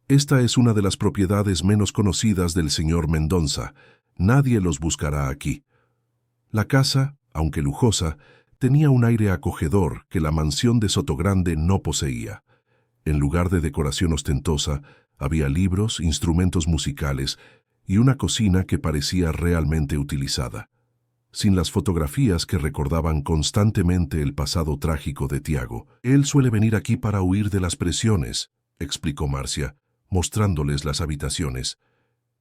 «Esta es una de las propiedades menos conocidas del señor Mendoza. Nadie los buscará aquí». La casa, aunque lujosa, tenía un aire acogedor que la mansión de Sotogrande no poseía. En lugar de decoración ostentosa, había libros, instrumentos musicales y una cocina que parecía realmente utilizada. Sin las fotografías que recordaban constantemente el pasado trágico de Tiago. «Él suele venir aquí para huir de las presiones», explicó Marcia, mostrándoles las habitaciones.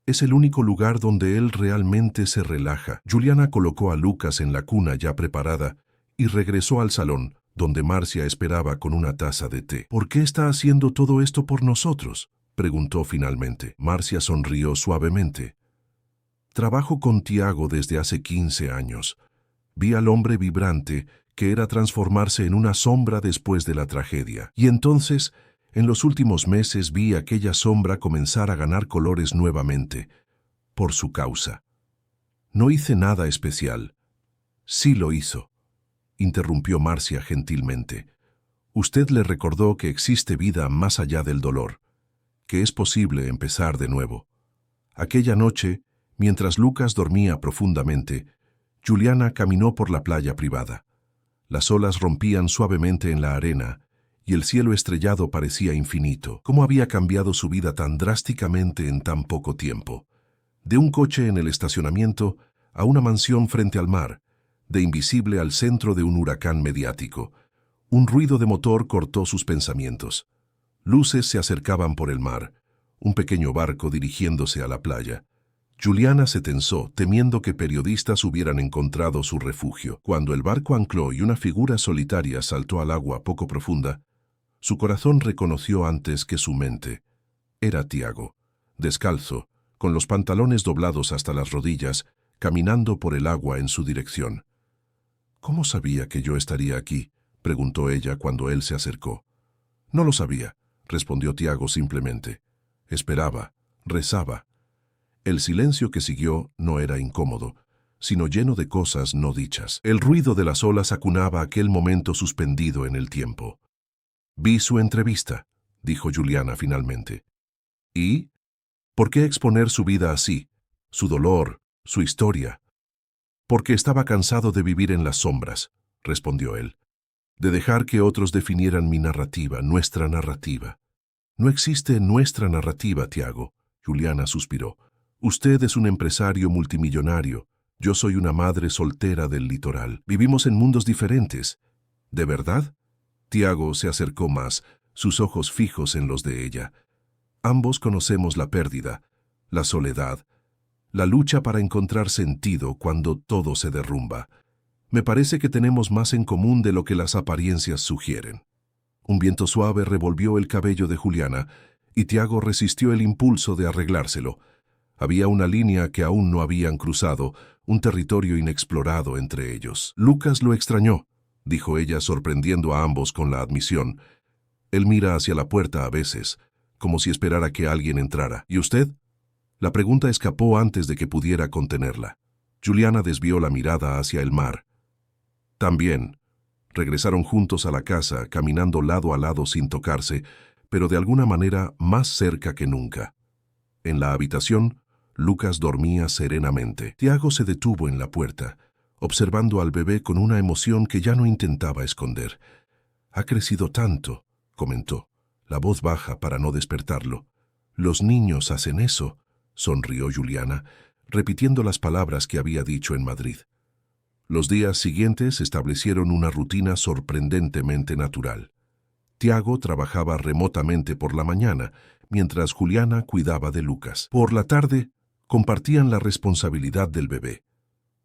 «Es el único lugar donde él realmente se relaja». Juliana colocó a Lucas en la cuna ya preparada y regresó al salón, donde Marcia esperaba con una taza de té. «¿Por qué está haciendo todo esto por nosotros?», preguntó finalmente. Marcia sonrió suavemente. «Trabajo con Tiago desde hace 15 años. Vi al hombre vibrante que era transformarse en una sombra después de la tragedia. Y entonces, en los últimos meses vi aquella sombra comenzar a ganar colores nuevamente, por su causa. No hice nada especial». «Sí lo hizo», interrumpió Marcia gentilmente. «Usted le recordó que existe vida más allá del dolor, que es posible empezar de nuevo». Aquella noche, mientras Lucas dormía profundamente, Juliana caminó por la playa privada. Las olas rompían suavemente en la arena y el cielo estrellado parecía infinito. ¿Cómo había cambiado su vida tan drásticamente en tan poco tiempo? De un coche en el estacionamiento a una mansión frente al mar, de invisible al centro de un huracán mediático. Un ruido de motor cortó sus pensamientos. Luces se acercaban por el mar, un pequeño barco dirigiéndose a la playa. Juliana se tensó, temiendo que periodistas hubieran encontrado su refugio. Cuando el barco ancló y una figura solitaria saltó al agua poco profunda, su corazón reconoció antes que su mente. Era Tiago, descalzo, con los pantalones doblados hasta las rodillas, caminando por el agua en su dirección. «¿Cómo sabía que yo estaría aquí?», preguntó ella cuando él se acercó. «No lo sabía», respondió Tiago simplemente. «Esperaba, rezaba». El silencio que siguió no era incómodo, sino lleno de cosas no dichas. El ruido de las olas acunaba aquel momento suspendido en el tiempo. «Vi su entrevista», dijo Juliana finalmente. «¿Y? ¿Por qué exponer su vida así? Su dolor, su historia?» «Porque estaba cansado de vivir en las sombras», respondió él. «De dejar que otros definieran mi narrativa, nuestra narrativa». «No existe nuestra narrativa, Tiago», Juliana suspiró. «Usted es un empresario multimillonario. Yo soy una madre soltera del litoral. Vivimos en mundos diferentes». «¿De verdad?». Tiago se acercó más, sus ojos fijos en los de ella. «Ambos conocemos la pérdida, la soledad, la lucha para encontrar sentido cuando todo se derrumba. Me parece que tenemos más en común de lo que las apariencias sugieren». Un viento suave revolvió el cabello de Juliana y Tiago resistió el impulso de arreglárselo. Había una línea que aún no habían cruzado, un territorio inexplorado entre ellos. «Lucas lo extrañó», dijo ella sorprendiendo a ambos con la admisión. «Él mira hacia la puerta a veces, como si esperara que alguien entrara. ¿Y usted?». La pregunta escapó antes de que pudiera contenerla. Juliana desvió la mirada hacia el mar. También. Regresaron juntos a la casa, caminando lado a lado sin tocarse, pero de alguna manera más cerca que nunca. En la habitación, Lucas dormía serenamente. Tiago se detuvo en la puerta, observando al bebé con una emoción que ya no intentaba esconder. «Ha crecido tanto», comentó, la voz baja para no despertarlo. «Los niños hacen eso», sonrió Juliana, repitiendo las palabras que había dicho en Madrid. Los días siguientes establecieron una rutina sorprendentemente natural. Tiago trabajaba remotamente por la mañana, mientras Juliana cuidaba de Lucas. Por la tarde, compartían la responsabilidad del bebé,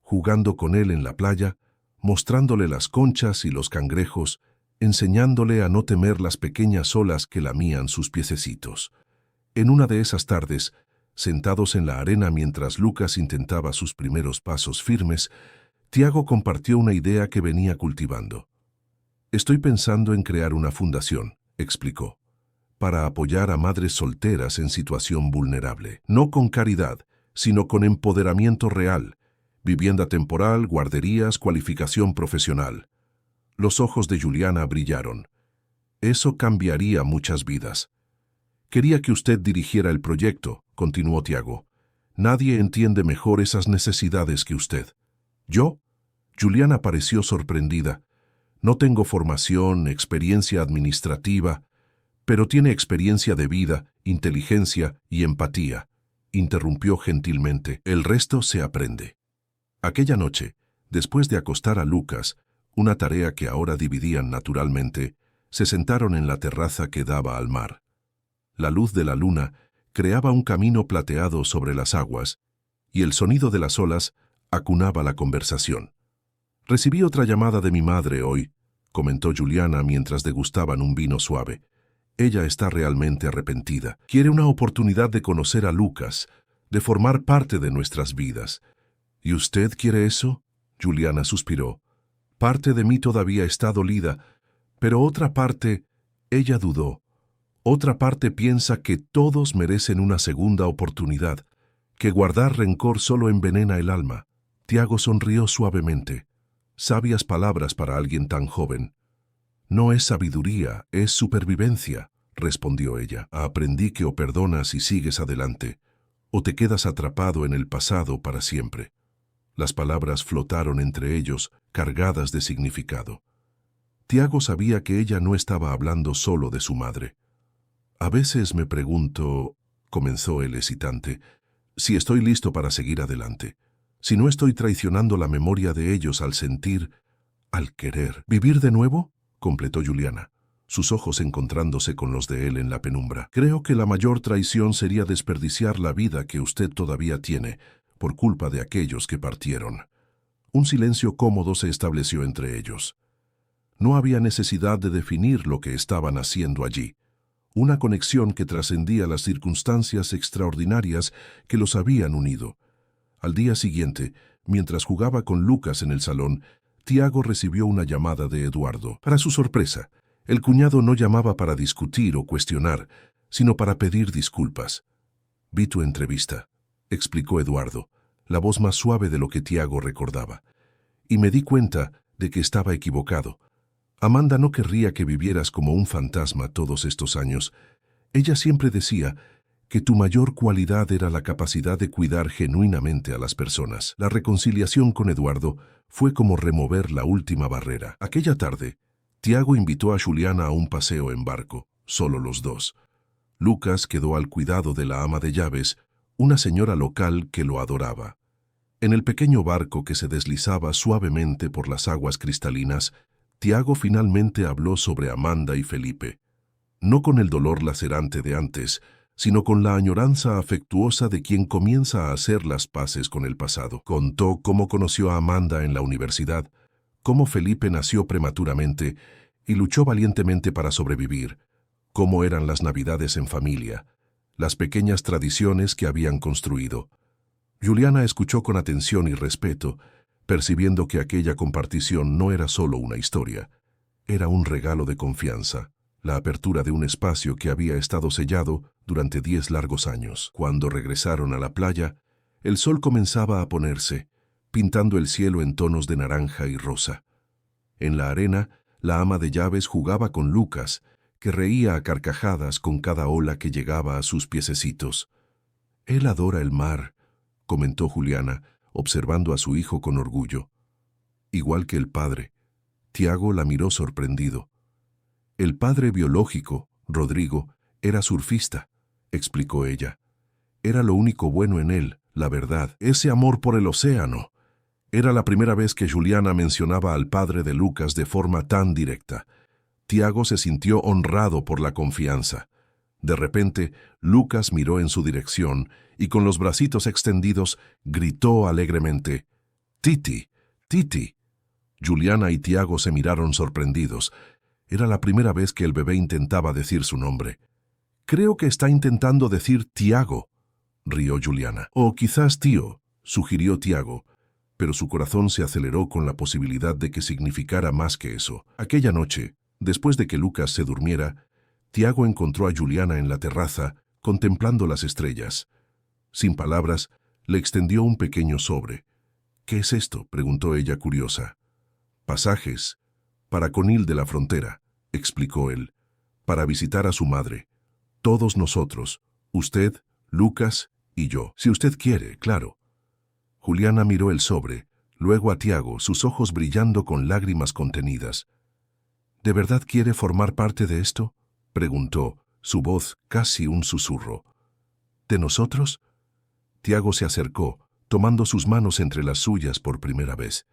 jugando con él en la playa, mostrándole las conchas y los cangrejos, enseñándole a no temer las pequeñas olas que lamían sus piececitos. En una de esas tardes, sentados en la arena mientras Lucas intentaba sus primeros pasos firmes, Tiago compartió una idea que venía cultivando. «Estoy pensando en crear una fundación», explicó, «para apoyar a madres solteras en situación vulnerable, no con caridad, sino con empoderamiento real, vivienda temporal, guarderías, cualificación profesional». Los ojos de Juliana brillaron. «Eso cambiaría muchas vidas». «Quería que usted dirigiera el proyecto», continuó Tiago. «Nadie entiende mejor esas necesidades que usted». «¿Yo?». Juliana pareció sorprendida. «No tengo formación, experiencia administrativa, pero tiene experiencia de vida, inteligencia y empatía», interrumpió gentilmente. «El resto se aprende». Aquella noche, después de acostar a Lucas, una tarea que ahora dividían naturalmente, se sentaron en la terraza que daba al mar. La luz de la luna creaba un camino plateado sobre las aguas, y el sonido de las olas acunaba la conversación. «Recibí otra llamada de mi madre hoy», comentó Juliana mientras degustaban un vino suave. «Ella está realmente arrepentida. Quiere una oportunidad de conocer a Lucas, de formar parte de nuestras vidas». «¿Y usted quiere eso?», Juliana suspiró. «Parte de mí todavía está dolida, pero otra parte», ella dudó, «otra parte piensa que todos merecen una segunda oportunidad, que guardar rencor solo envenena el alma». Tiago sonrió suavemente. «Sabias palabras para alguien tan joven». «No es sabiduría, es supervivencia», respondió ella. «Aprendí que o perdonas y sigues adelante, o te quedas atrapado en el pasado para siempre». Las palabras flotaron entre ellos, cargadas de significado. Tiago sabía que ella no estaba hablando solo de su madre. «A veces me pregunto», comenzó él hesitante, «si estoy listo para seguir adelante, si no estoy traicionando la memoria de ellos al sentir, al querer. ¿Vivir de nuevo?», completó Juliana, sus ojos encontrándose con los de él en la penumbra. «Creo que la mayor traición sería desperdiciar la vida que usted todavía tiene, por culpa de aquellos que partieron». Un silencio cómodo se estableció entre ellos. No había necesidad de definir lo que estaban haciendo allí. Una conexión que trascendía las circunstancias extraordinarias que los habían unido. Al día siguiente, mientras jugaba con Lucas en el salón, Tiago recibió una llamada de Eduardo. Para su sorpresa, el cuñado no llamaba para discutir o cuestionar, sino para pedir disculpas. «Vi tu entrevista», explicó Eduardo, la voz más suave de lo que Tiago recordaba. «Y me di cuenta de que estaba equivocado. Amanda no querría que vivieras como un fantasma todos estos años. Ella siempre decía que tu mayor cualidad era la capacidad de cuidar genuinamente a las personas». La reconciliación con Eduardo fue como remover la última barrera. Aquella tarde, Tiago invitó a Juliana a un paseo en barco, solo los dos. Lucas quedó al cuidado de la ama de llaves, una señora local que lo adoraba. En el pequeño barco que se deslizaba suavemente por las aguas cristalinas, Tiago finalmente habló sobre Amanda y Felipe. No con el dolor lacerante de antes, sino con la añoranza afectuosa de quien comienza a hacer las paces con el pasado. Contó cómo conoció a Amanda en la universidad, cómo Felipe nació prematuramente y luchó valientemente para sobrevivir, cómo eran las Navidades en familia, las pequeñas tradiciones que habían construido. Juliana escuchó con atención y respeto, percibiendo que aquella compartición no era solo una historia, era un regalo de confianza, la apertura de un espacio que había estado sellado durante 10 largos años. Cuando regresaron a la playa, el sol comenzaba a ponerse, pintando el cielo en tonos de naranja y rosa. En la arena, la ama de llaves jugaba con Lucas, que reía a carcajadas con cada ola que llegaba a sus piececitos. «Él adora el mar», comentó Juliana, observando a su hijo con orgullo. Igual que el padre. Tiago la miró sorprendido. El padre biológico, Rodrigo, era surfista, explicó ella. Era lo único bueno en él, la verdad, ese amor por el océano. Era la primera vez que Juliana mencionaba al padre de Lucas de forma tan directa. Tiago se sintió honrado por la confianza. De repente, Lucas miró en su dirección y con los bracitos extendidos gritó alegremente: «Titi, Titi». Juliana y Tiago se miraron sorprendidos. Era la primera vez que el bebé intentaba decir su nombre. «Creo que está intentando decir Tiago», rió Juliana. «O quizás tío», sugirió Tiago, pero su corazón se aceleró con la posibilidad de que significara más que eso. Aquella noche, después de que Lucas se durmiera, Tiago encontró a Juliana en la terraza, contemplando las estrellas. Sin palabras, le extendió un pequeño sobre. «¿Qué es esto?», preguntó ella curiosa. «Pasajes para Conil de la Frontera», explicó él, «para visitar a su madre. Todos nosotros, usted, Lucas y yo. Si usted quiere, claro». Juliana miró el sobre, luego a Tiago, sus ojos brillando con lágrimas contenidas. «¿De verdad quiere formar parte de esto?», preguntó, su voz casi un susurro. «¿De nosotros?». Tiago se acercó, tomando sus manos entre las suyas por primera vez.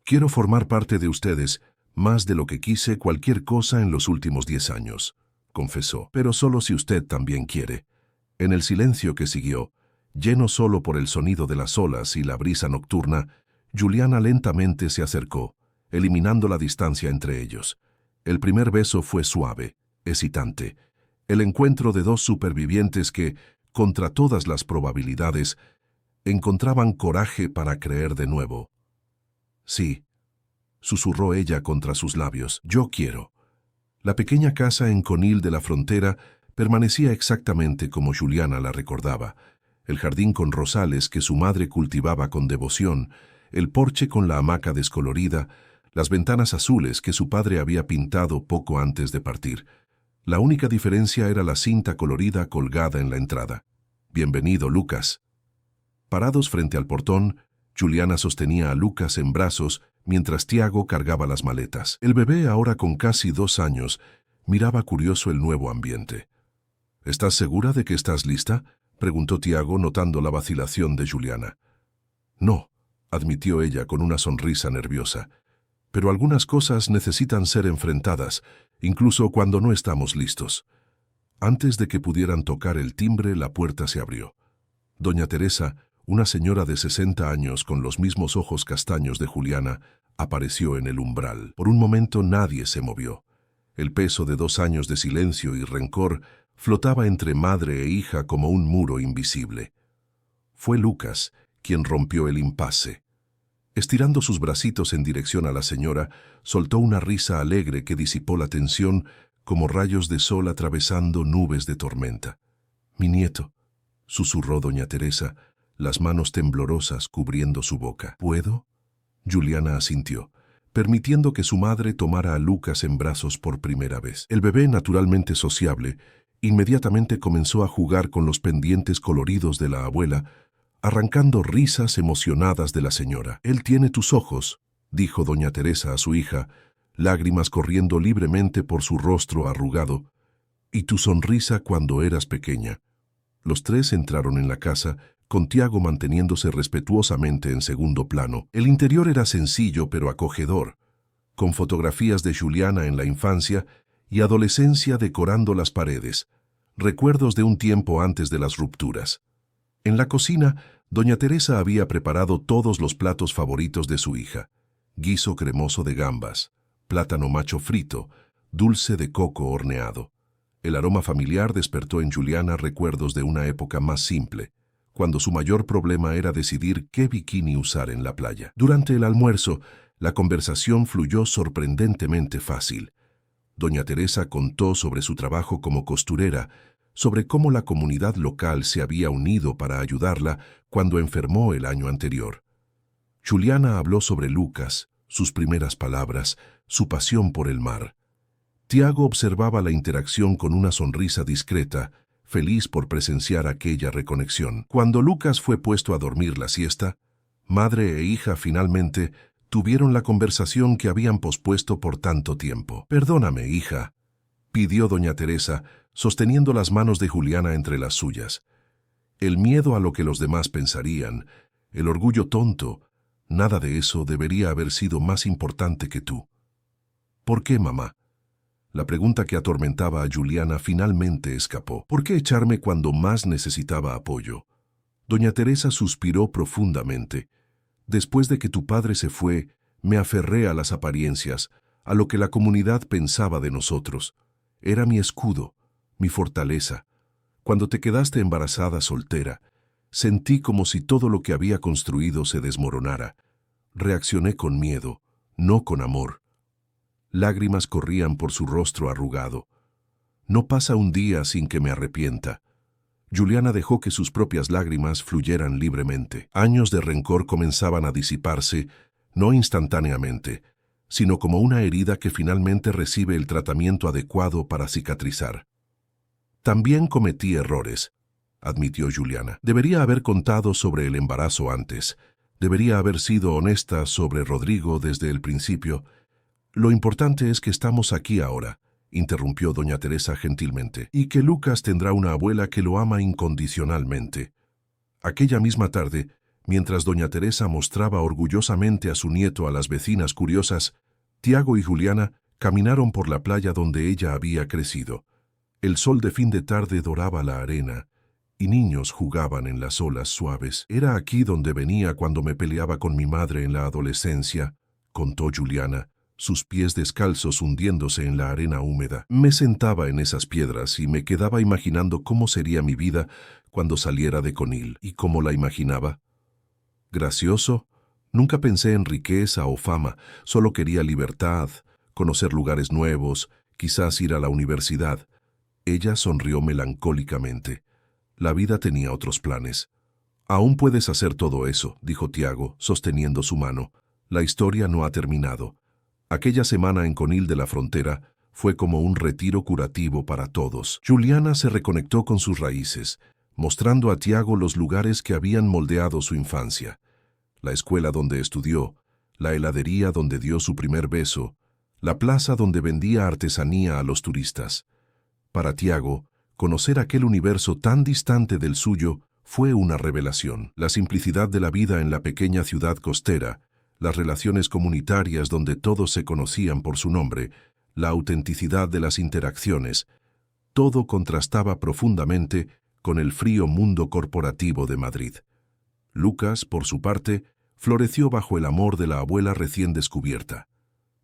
«Quiero formar parte de ustedes más de lo que quise cualquier cosa en los últimos 10 años», confesó, «pero solo si usted también quiere». En el silencio que siguió, lleno solo por el sonido de las olas y la brisa nocturna, Juliana lentamente se acercó, eliminando la distancia entre ellos. El primer beso fue suave, excitante. El encuentro de dos supervivientes que, contra todas las probabilidades, encontraban coraje para creer de nuevo. «Sí», susurró ella contra sus labios, «yo quiero». La pequeña casa en Conil de la Frontera permanecía exactamente como Juliana la recordaba. El jardín con rosales que su madre cultivaba con devoción, el porche con la hamaca descolorida, las ventanas azules que su padre había pintado poco antes de partir. La única diferencia era la cinta colorida colgada en la entrada. «Bienvenido, Lucas». Parados frente al portón, Juliana sostenía a Lucas en brazos mientras Tiago cargaba las maletas. El bebé, ahora con casi 2 años, miraba curioso el nuevo ambiente. «¿Estás segura de que estás lista?», preguntó Tiago, notando la vacilación de Juliana. «No», admitió ella con una sonrisa nerviosa, «pero algunas cosas necesitan ser enfrentadas, incluso cuando no estamos listos». Antes de que pudieran tocar el timbre, la puerta se abrió. Doña Teresa, una señora de 60 años con los mismos ojos castaños de Juliana, apareció en el umbral. Por un momento nadie se movió. El peso de 2 años de silencio y rencor flotaba entre madre e hija como un muro invisible. Fue Lucas quien rompió el impasse. Estirando sus bracitos en dirección a la señora, soltó una risa alegre que disipó la tensión como rayos de sol atravesando nubes de tormenta. «Mi nieto», susurró doña Teresa, las manos temblorosas cubriendo su boca. «¿Puedo?». Juliana asintió, permitiendo que su madre tomara a Lucas en brazos por primera vez. El bebé, naturalmente sociable, inmediatamente comenzó a jugar con los pendientes coloridos de la abuela, arrancando risas emocionadas de la señora. «Él tiene tus ojos», dijo doña Teresa a su hija, lágrimas corriendo libremente por su rostro arrugado, «y tu sonrisa cuando eras pequeña». Los tres entraron en la casa, con Tiago manteniéndose respetuosamente en segundo plano. El interior era sencillo pero acogedor, con fotografías de Juliana en la infancia y adolescencia decorando las paredes, recuerdos de un tiempo antes de las rupturas. En la cocina, doña Teresa había preparado todos los platos favoritos de su hija: guiso cremoso de gambas, plátano macho frito, dulce de coco horneado. El aroma familiar despertó en Juliana recuerdos de una época más simple, cuando su mayor problema era decidir qué bikini usar en la playa. Durante el almuerzo, la conversación fluyó sorprendentemente fácil. Doña Teresa contó sobre su trabajo como costurera, sobre cómo la comunidad local se había unido para ayudarla cuando enfermó el año anterior. Juliana habló sobre Lucas, sus primeras palabras, su pasión por el mar. Tiago observaba la interacción con una sonrisa discreta, feliz por presenciar aquella reconexión. Cuando Lucas fue puesto a dormir la siesta, madre e hija finalmente tuvieron la conversación que habían pospuesto por tanto tiempo. «Perdóname, hija», pidió doña Teresa, sosteniendo las manos de Juliana entre las suyas. El miedo a lo que los demás pensarían, el orgullo tonto, nada de eso debería haber sido más importante que tú. «¿Por qué, mamá?». La pregunta que atormentaba a Juliana finalmente escapó. «¿Por qué echarme cuando más necesitaba apoyo?». Doña Teresa suspiró profundamente. «Después de que tu padre se fue, me aferré a las apariencias, a lo que la comunidad pensaba de nosotros. Era mi escudo, mi fortaleza. Cuando te quedaste embarazada soltera, sentí como si todo lo que había construido se desmoronara. Reaccioné con miedo, no con amor». Lágrimas corrían por su rostro arrugado. «No pasa un día sin que me arrepienta». Juliana dejó que sus propias lágrimas fluyeran libremente. Años de rencor comenzaban a disiparse, no instantáneamente, sino como una herida que finalmente recibe el tratamiento adecuado para cicatrizar. «También cometí errores», admitió Juliana. «Debería haber contado sobre el embarazo antes. Debería haber sido honesta sobre Rodrigo desde el principio. Lo importante es que estamos aquí ahora», interrumpió doña Teresa gentilmente, «y que Lucas tendrá una abuela que lo ama incondicionalmente». Aquella misma tarde, mientras doña Teresa mostraba orgullosamente a su nieto a las vecinas curiosas, Tiago y Juliana caminaron por la playa donde ella había crecido. El sol de fin de tarde doraba la arena, y niños jugaban en las olas suaves. «Era aquí donde venía cuando me peleaba con mi madre en la adolescencia», contó Juliana, sus pies descalzos hundiéndose en la arena húmeda. «Me sentaba en esas piedras y me quedaba imaginando cómo sería mi vida cuando saliera de Conil. ¿Y cómo la imaginaba? Gracioso. Nunca pensé en riqueza o fama, solo quería libertad, conocer lugares nuevos, quizás ir a la universidad». Ella sonrió melancólicamente. La vida tenía otros planes. «Aún puedes hacer todo eso», dijo Tiago, sosteniendo su mano. «La historia no ha terminado». Aquella semana en Conil de la Frontera fue como un retiro curativo para todos. Juliana se reconectó con sus raíces, mostrando a Tiago los lugares que habían moldeado su infancia. La escuela donde estudió, la heladería donde dio su primer beso, la plaza donde vendía artesanía a los turistas. Para Tiago, conocer aquel universo tan distante del suyo fue una revelación. La simplicidad de la vida en la pequeña ciudad costera, las relaciones comunitarias donde todos se conocían por su nombre, la autenticidad de las interacciones, todo contrastaba profundamente con el frío mundo corporativo de Madrid. Lucas, por su parte, floreció bajo el amor de la abuela recién descubierta.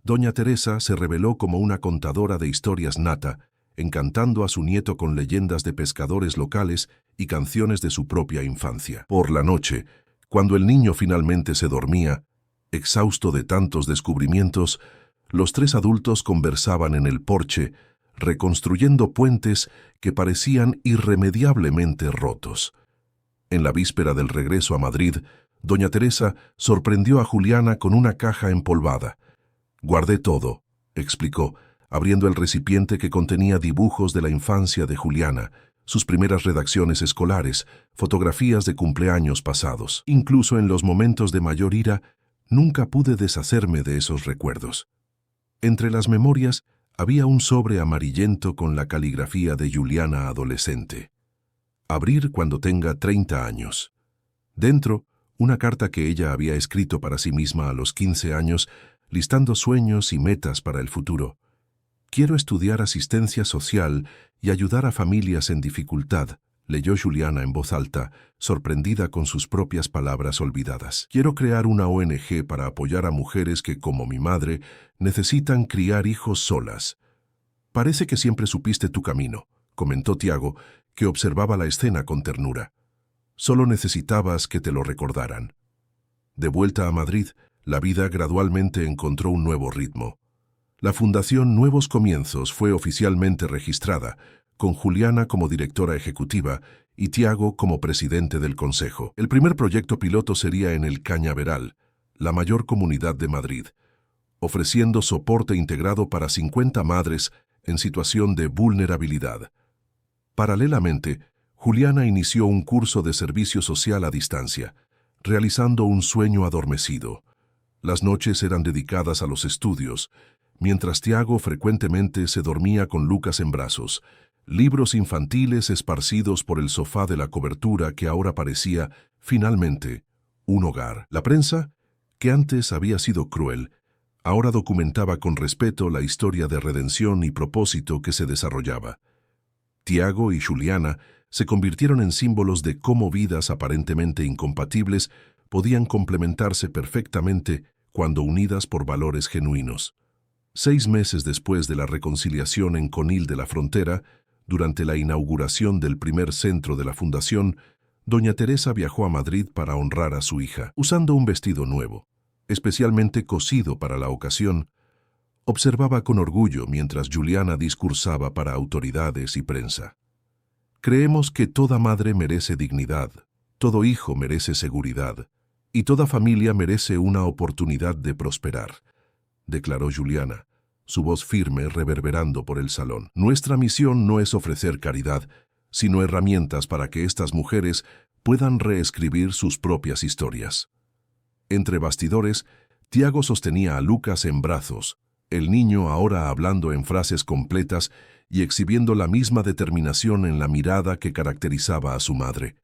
Doña Teresa se reveló como una contadora de historias nata, encantando a su nieto con leyendas de pescadores locales y canciones de su propia infancia. Por la noche, cuando el niño finalmente se dormía, exhausto de tantos descubrimientos, los tres adultos conversaban en el porche, reconstruyendo puentes que parecían irremediablemente rotos. En la víspera del regreso a Madrid, doña Teresa sorprendió a Juliana con una caja empolvada. «Guardé todo», explicó, abriendo el recipiente que contenía dibujos de la infancia de Juliana, sus primeras redacciones escolares, fotografías de cumpleaños pasados. «Incluso en los momentos de mayor ira, nunca pude deshacerme de esos recuerdos». Entre las memorias había un sobre amarillento con la caligrafía de Juliana adolescente. «Abrir cuando tenga 30 años». Dentro, una carta que ella había escrito para sí misma a los 15 años, listando sueños y metas para el futuro. «Quiero estudiar asistencia social y ayudar a familias en dificultad», leyó Juliana en voz alta, sorprendida con sus propias palabras olvidadas. «Quiero crear una ONG para apoyar a mujeres que, como mi madre, necesitan criar hijos solas». «Parece que siempre supiste tu camino», comentó Tiago, que observaba la escena con ternura. «Solo necesitabas que te lo recordaran». De vuelta a Madrid, la vida gradualmente encontró un nuevo ritmo. La Fundación Nuevos Comienzos fue oficialmente registrada, con Juliana como directora ejecutiva y Tiago como presidente del consejo. El primer proyecto piloto sería en el Cañaveral, la mayor comunidad de Madrid, ofreciendo soporte integrado para 50 madres en situación de vulnerabilidad. Paralelamente, Juliana inició un curso de servicio social a distancia, realizando un sueño adormecido. Las noches eran dedicadas a los estudios, mientras Tiago frecuentemente se dormía con Lucas en brazos, libros infantiles esparcidos por el sofá de la cobertura que ahora parecía, finalmente, un hogar. La prensa, que antes había sido cruel, ahora documentaba con respeto la historia de redención y propósito que se desarrollaba. Tiago y Juliana se convirtieron en símbolos de cómo vidas aparentemente incompatibles podían complementarse perfectamente cuando unidas por valores genuinos. 6 meses después de la reconciliación en Conil de la Frontera, durante la inauguración del primer centro de la fundación, doña Teresa viajó a Madrid para honrar a su hija. Usando un vestido nuevo, especialmente cosido para la ocasión, observaba con orgullo mientras Juliana discursaba para autoridades y prensa. Creemos que toda madre merece dignidad, todo hijo merece seguridad, y toda familia merece una oportunidad de prosperar, declaró Juliana, su voz firme reverberando por el salón. Nuestra misión no es ofrecer caridad, sino herramientas para que estas mujeres puedan reescribir sus propias historias. Entre bastidores, Tiago sostenía a Lucas en brazos, el niño ahora hablando en frases completas y exhibiendo la misma determinación en la mirada que caracterizaba a su madre.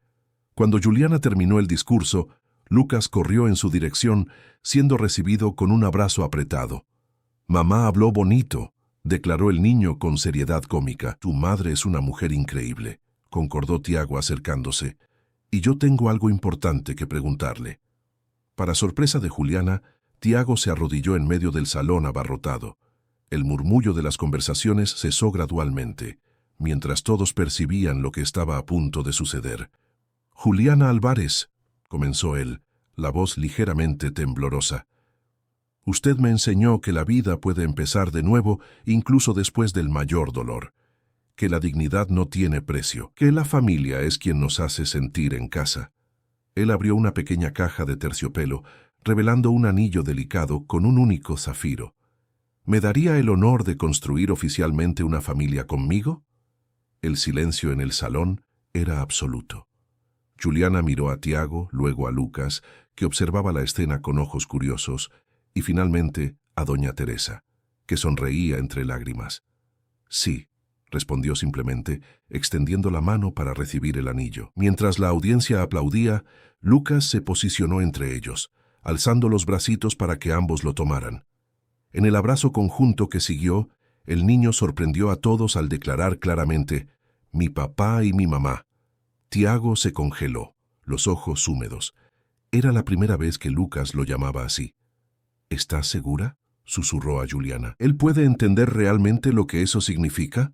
Cuando Juliana terminó el discurso, Lucas corrió en su dirección, siendo recibido con un abrazo apretado. «Mamá habló bonito», declaró el niño con seriedad cómica. «Tu madre es una mujer increíble», concordó Tiago acercándose. «Y yo tengo algo importante que preguntarle». Para sorpresa de Juliana, Tiago se arrodilló en medio del salón abarrotado. El murmullo de las conversaciones cesó gradualmente, mientras todos percibían lo que estaba a punto de suceder. «Juliana Álvarez», comenzó él, la voz ligeramente temblorosa. «Usted me enseñó que la vida puede empezar de nuevo incluso después del mayor dolor, que la dignidad no tiene precio, que la familia es quien nos hace sentir en casa». Él abrió una pequeña caja de terciopelo, revelando un anillo delicado con un único zafiro. «¿Me daría el honor de construir oficialmente una familia conmigo?» El silencio en el salón era absoluto. Juliana miró a Tiago, luego a Lucas, que observaba la escena con ojos curiosos, y finalmente a doña Teresa, que sonreía entre lágrimas. «Sí», respondió simplemente, extendiendo la mano para recibir el anillo. Mientras la audiencia aplaudía, Lucas se posicionó entre ellos, alzando los bracitos para que ambos lo tomaran. En el abrazo conjunto que siguió, el niño sorprendió a todos al declarar claramente: «Mi papá y mi mamá». Tiago se congeló, los ojos húmedos. Era la primera vez que Lucas lo llamaba así. «¿Estás segura?», susurró a Juliana. «¿Él puede entender realmente lo que eso significa?»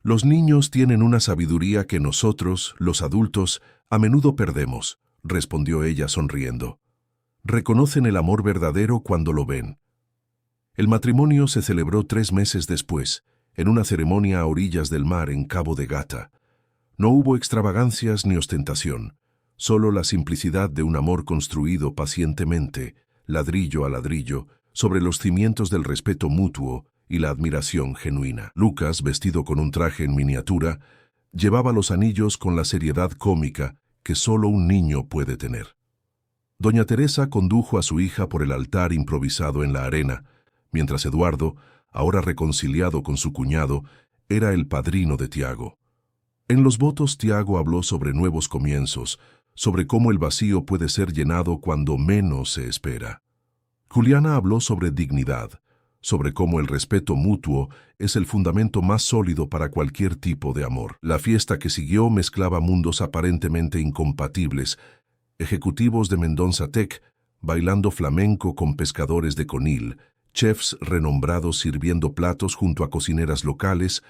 «Los niños tienen una sabiduría que nosotros, los adultos, a menudo perdemos», respondió ella sonriendo. «Reconocen el amor verdadero cuando lo ven». El matrimonio se celebró 3 meses después, en una ceremonia a orillas del mar en Cabo de Gata. No hubo extravagancias ni ostentación, solo la simplicidad de un amor construido pacientemente, ladrillo a ladrillo, sobre los cimientos del respeto mutuo y la admiración genuina. Lucas, vestido con un traje en miniatura, llevaba los anillos con la seriedad cómica que solo un niño puede tener. Doña Teresa condujo a su hija por el altar improvisado en la arena, mientras Eduardo, ahora reconciliado con su cuñado, era el padrino de Tiago. En los votos Tiago habló sobre nuevos comienzos, sobre cómo el vacío puede ser llenado cuando menos se espera. Juliana habló sobre dignidad, sobre cómo el respeto mutuo es el fundamento más sólido para cualquier tipo de amor. La fiesta que siguió mezclaba mundos aparentemente incompatibles: ejecutivos de Mendonça Tech bailando flamenco con pescadores de Conil, chefs renombrados sirviendo platos junto a cocineras locales,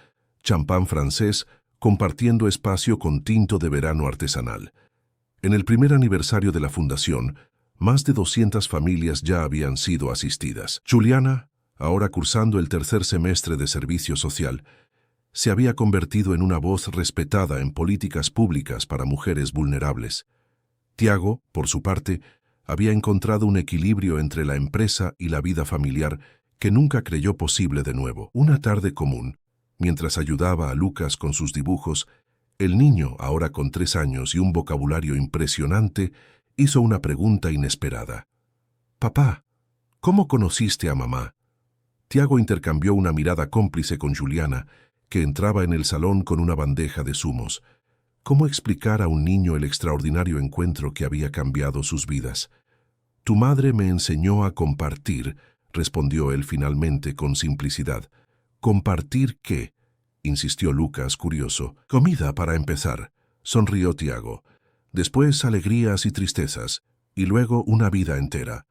champán francés compartiendo espacio con tinto de verano artesanal. En el primer aniversario de la fundación, más de 200 familias ya habían sido asistidas. Juliana, ahora cursando el 3er semestre de servicio social, se había convertido en una voz respetada en políticas públicas para mujeres vulnerables. Tiago, por su parte, había encontrado un equilibrio entre la empresa y la vida familiar que nunca creyó posible de nuevo. Una tarde común, mientras ayudaba a Lucas con sus dibujos, el niño, ahora con 3 años y un vocabulario impresionante, hizo una pregunta inesperada. «Papá, ¿cómo conociste a mamá?» Tiago intercambió una mirada cómplice con Juliana, que entraba en el salón con una bandeja de zumos. ¿Cómo explicar a un niño el extraordinario encuentro que había cambiado sus vidas? «Tu madre me enseñó a compartir», respondió él finalmente con simplicidad. «¿Compartir qué?», insistió Lucas, curioso. «Comida, para empezar», sonrió Tiago. «Después alegrías y tristezas, y luego una vida entera».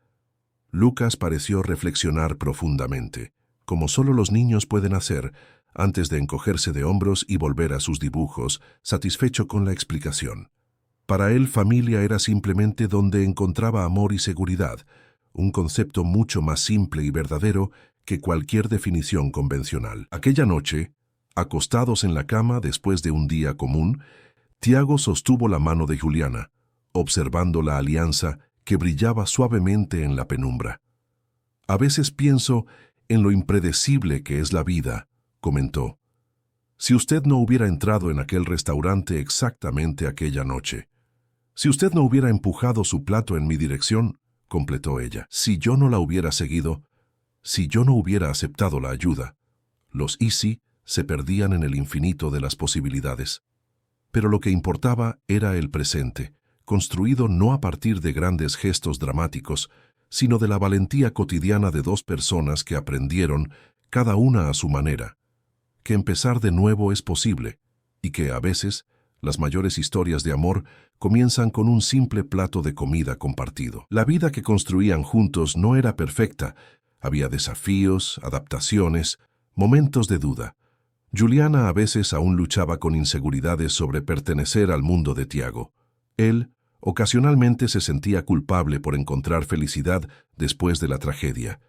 Lucas pareció reflexionar profundamente, como solo los niños pueden hacer, antes de encogerse de hombros y volver a sus dibujos, satisfecho con la explicación. Para él, familia era simplemente donde encontraba amor y seguridad, un concepto mucho más simple y verdadero que cualquier definición convencional. Aquella noche, acostados en la cama después de un día común, Tiago sostuvo la mano de Juliana, observando la alianza que brillaba suavemente en la penumbra. «A veces pienso en lo impredecible que es la vida», comentó. «Si usted no hubiera entrado en aquel restaurante exactamente aquella noche, si usted no hubiera empujado su plato en mi dirección», completó ella, «si yo no la hubiera seguido, si yo no hubiera aceptado la ayuda, los easy se perdían en el infinito de las posibilidades». Pero lo que importaba era el presente, construido no a partir de grandes gestos dramáticos, sino de la valentía cotidiana de 2 personas que aprendieron, cada una a su manera, que empezar de nuevo es posible, y que a veces las mayores historias de amor comienzan con un simple plato de comida compartido. La vida que construían juntos no era perfecta, había desafíos, adaptaciones, momentos de duda. Juliana a veces aún luchaba con inseguridades sobre pertenecer al mundo de Tiago. Él ocasionalmente se sentía culpable por encontrar felicidad después de la tragedia.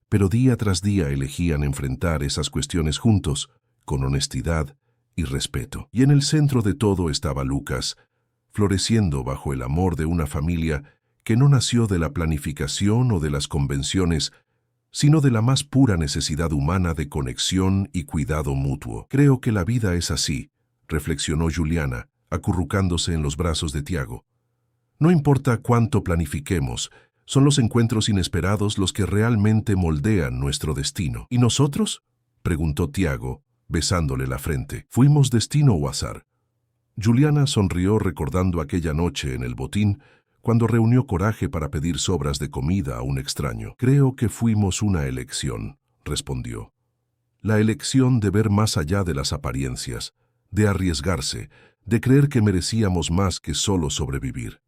Pero día tras día elegían enfrentar esas cuestiones juntos, con honestidad y respeto. Y en el centro de todo estaba Lucas, floreciendo bajo el amor de una familia que no nació de la planificación o de las convenciones, sino de la más pura necesidad humana de conexión y cuidado mutuo. «Creo que la vida es así», reflexionó Juliana, acurrucándose en los brazos de Tiago. «No importa cuánto planifiquemos, son los encuentros inesperados los que realmente moldean nuestro destino». «¿Y nosotros?», preguntó Tiago, besándole la frente. «¿Fuimos destino o azar?». Juliana sonrió recordando aquella noche en el botín, cuando reunió coraje para pedir sobras de comida a un extraño. «Creo que fuimos una elección», respondió. «La elección de ver más allá de las apariencias, de arriesgarse, de creer que merecíamos más que solo sobrevivir».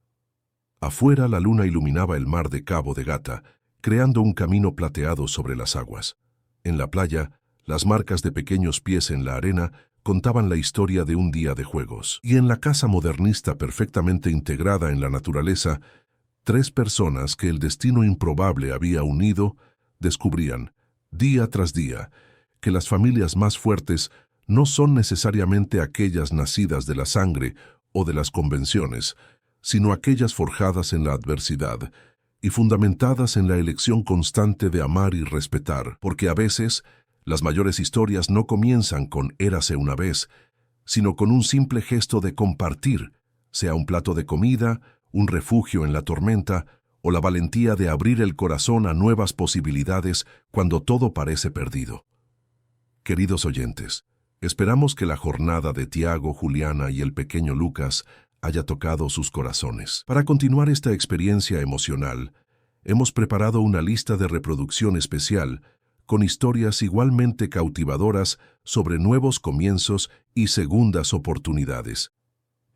Afuera la luna iluminaba el mar de Cabo de Gata, creando un camino plateado sobre las aguas. En la playa, las marcas de pequeños pies en la arena contaban la historia de un día de juegos. Y en la casa modernista perfectamente integrada en la naturaleza, 3 personas que el destino improbable había unido descubrían, día tras día, que las familias más fuertes no son necesariamente aquellas nacidas de la sangre o de las convenciones, sino aquellas forjadas en la adversidad y fundamentadas en la elección constante de amar y respetar, porque a veces las mayores historias no comienzan con «érase una vez», sino con un simple gesto de compartir, sea un plato de comida, un refugio en la tormenta o la valentía de abrir el corazón a nuevas posibilidades cuando todo parece perdido. Queridos oyentes, esperamos que la jornada de Tiago, Juliana y el pequeño Lucas haya tocado sus corazones. Para continuar esta experiencia emocional, hemos preparado una lista de reproducción especial con historias igualmente cautivadoras sobre nuevos comienzos y segundas oportunidades.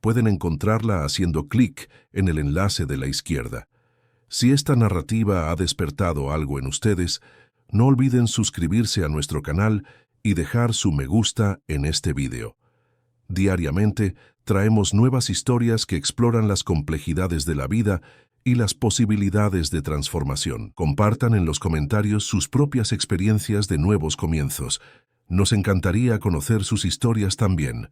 Pueden encontrarla haciendo clic en el enlace de la izquierda. Si esta narrativa ha despertado algo en ustedes, no olviden suscribirse a nuestro canal y dejar su me gusta en este video. Diariamente traemos nuevas historias que exploran las complejidades de la vida y las posibilidades de transformación. Compartan en los comentarios sus propias experiencias de nuevos comienzos. Nos encantaría conocer sus historias también.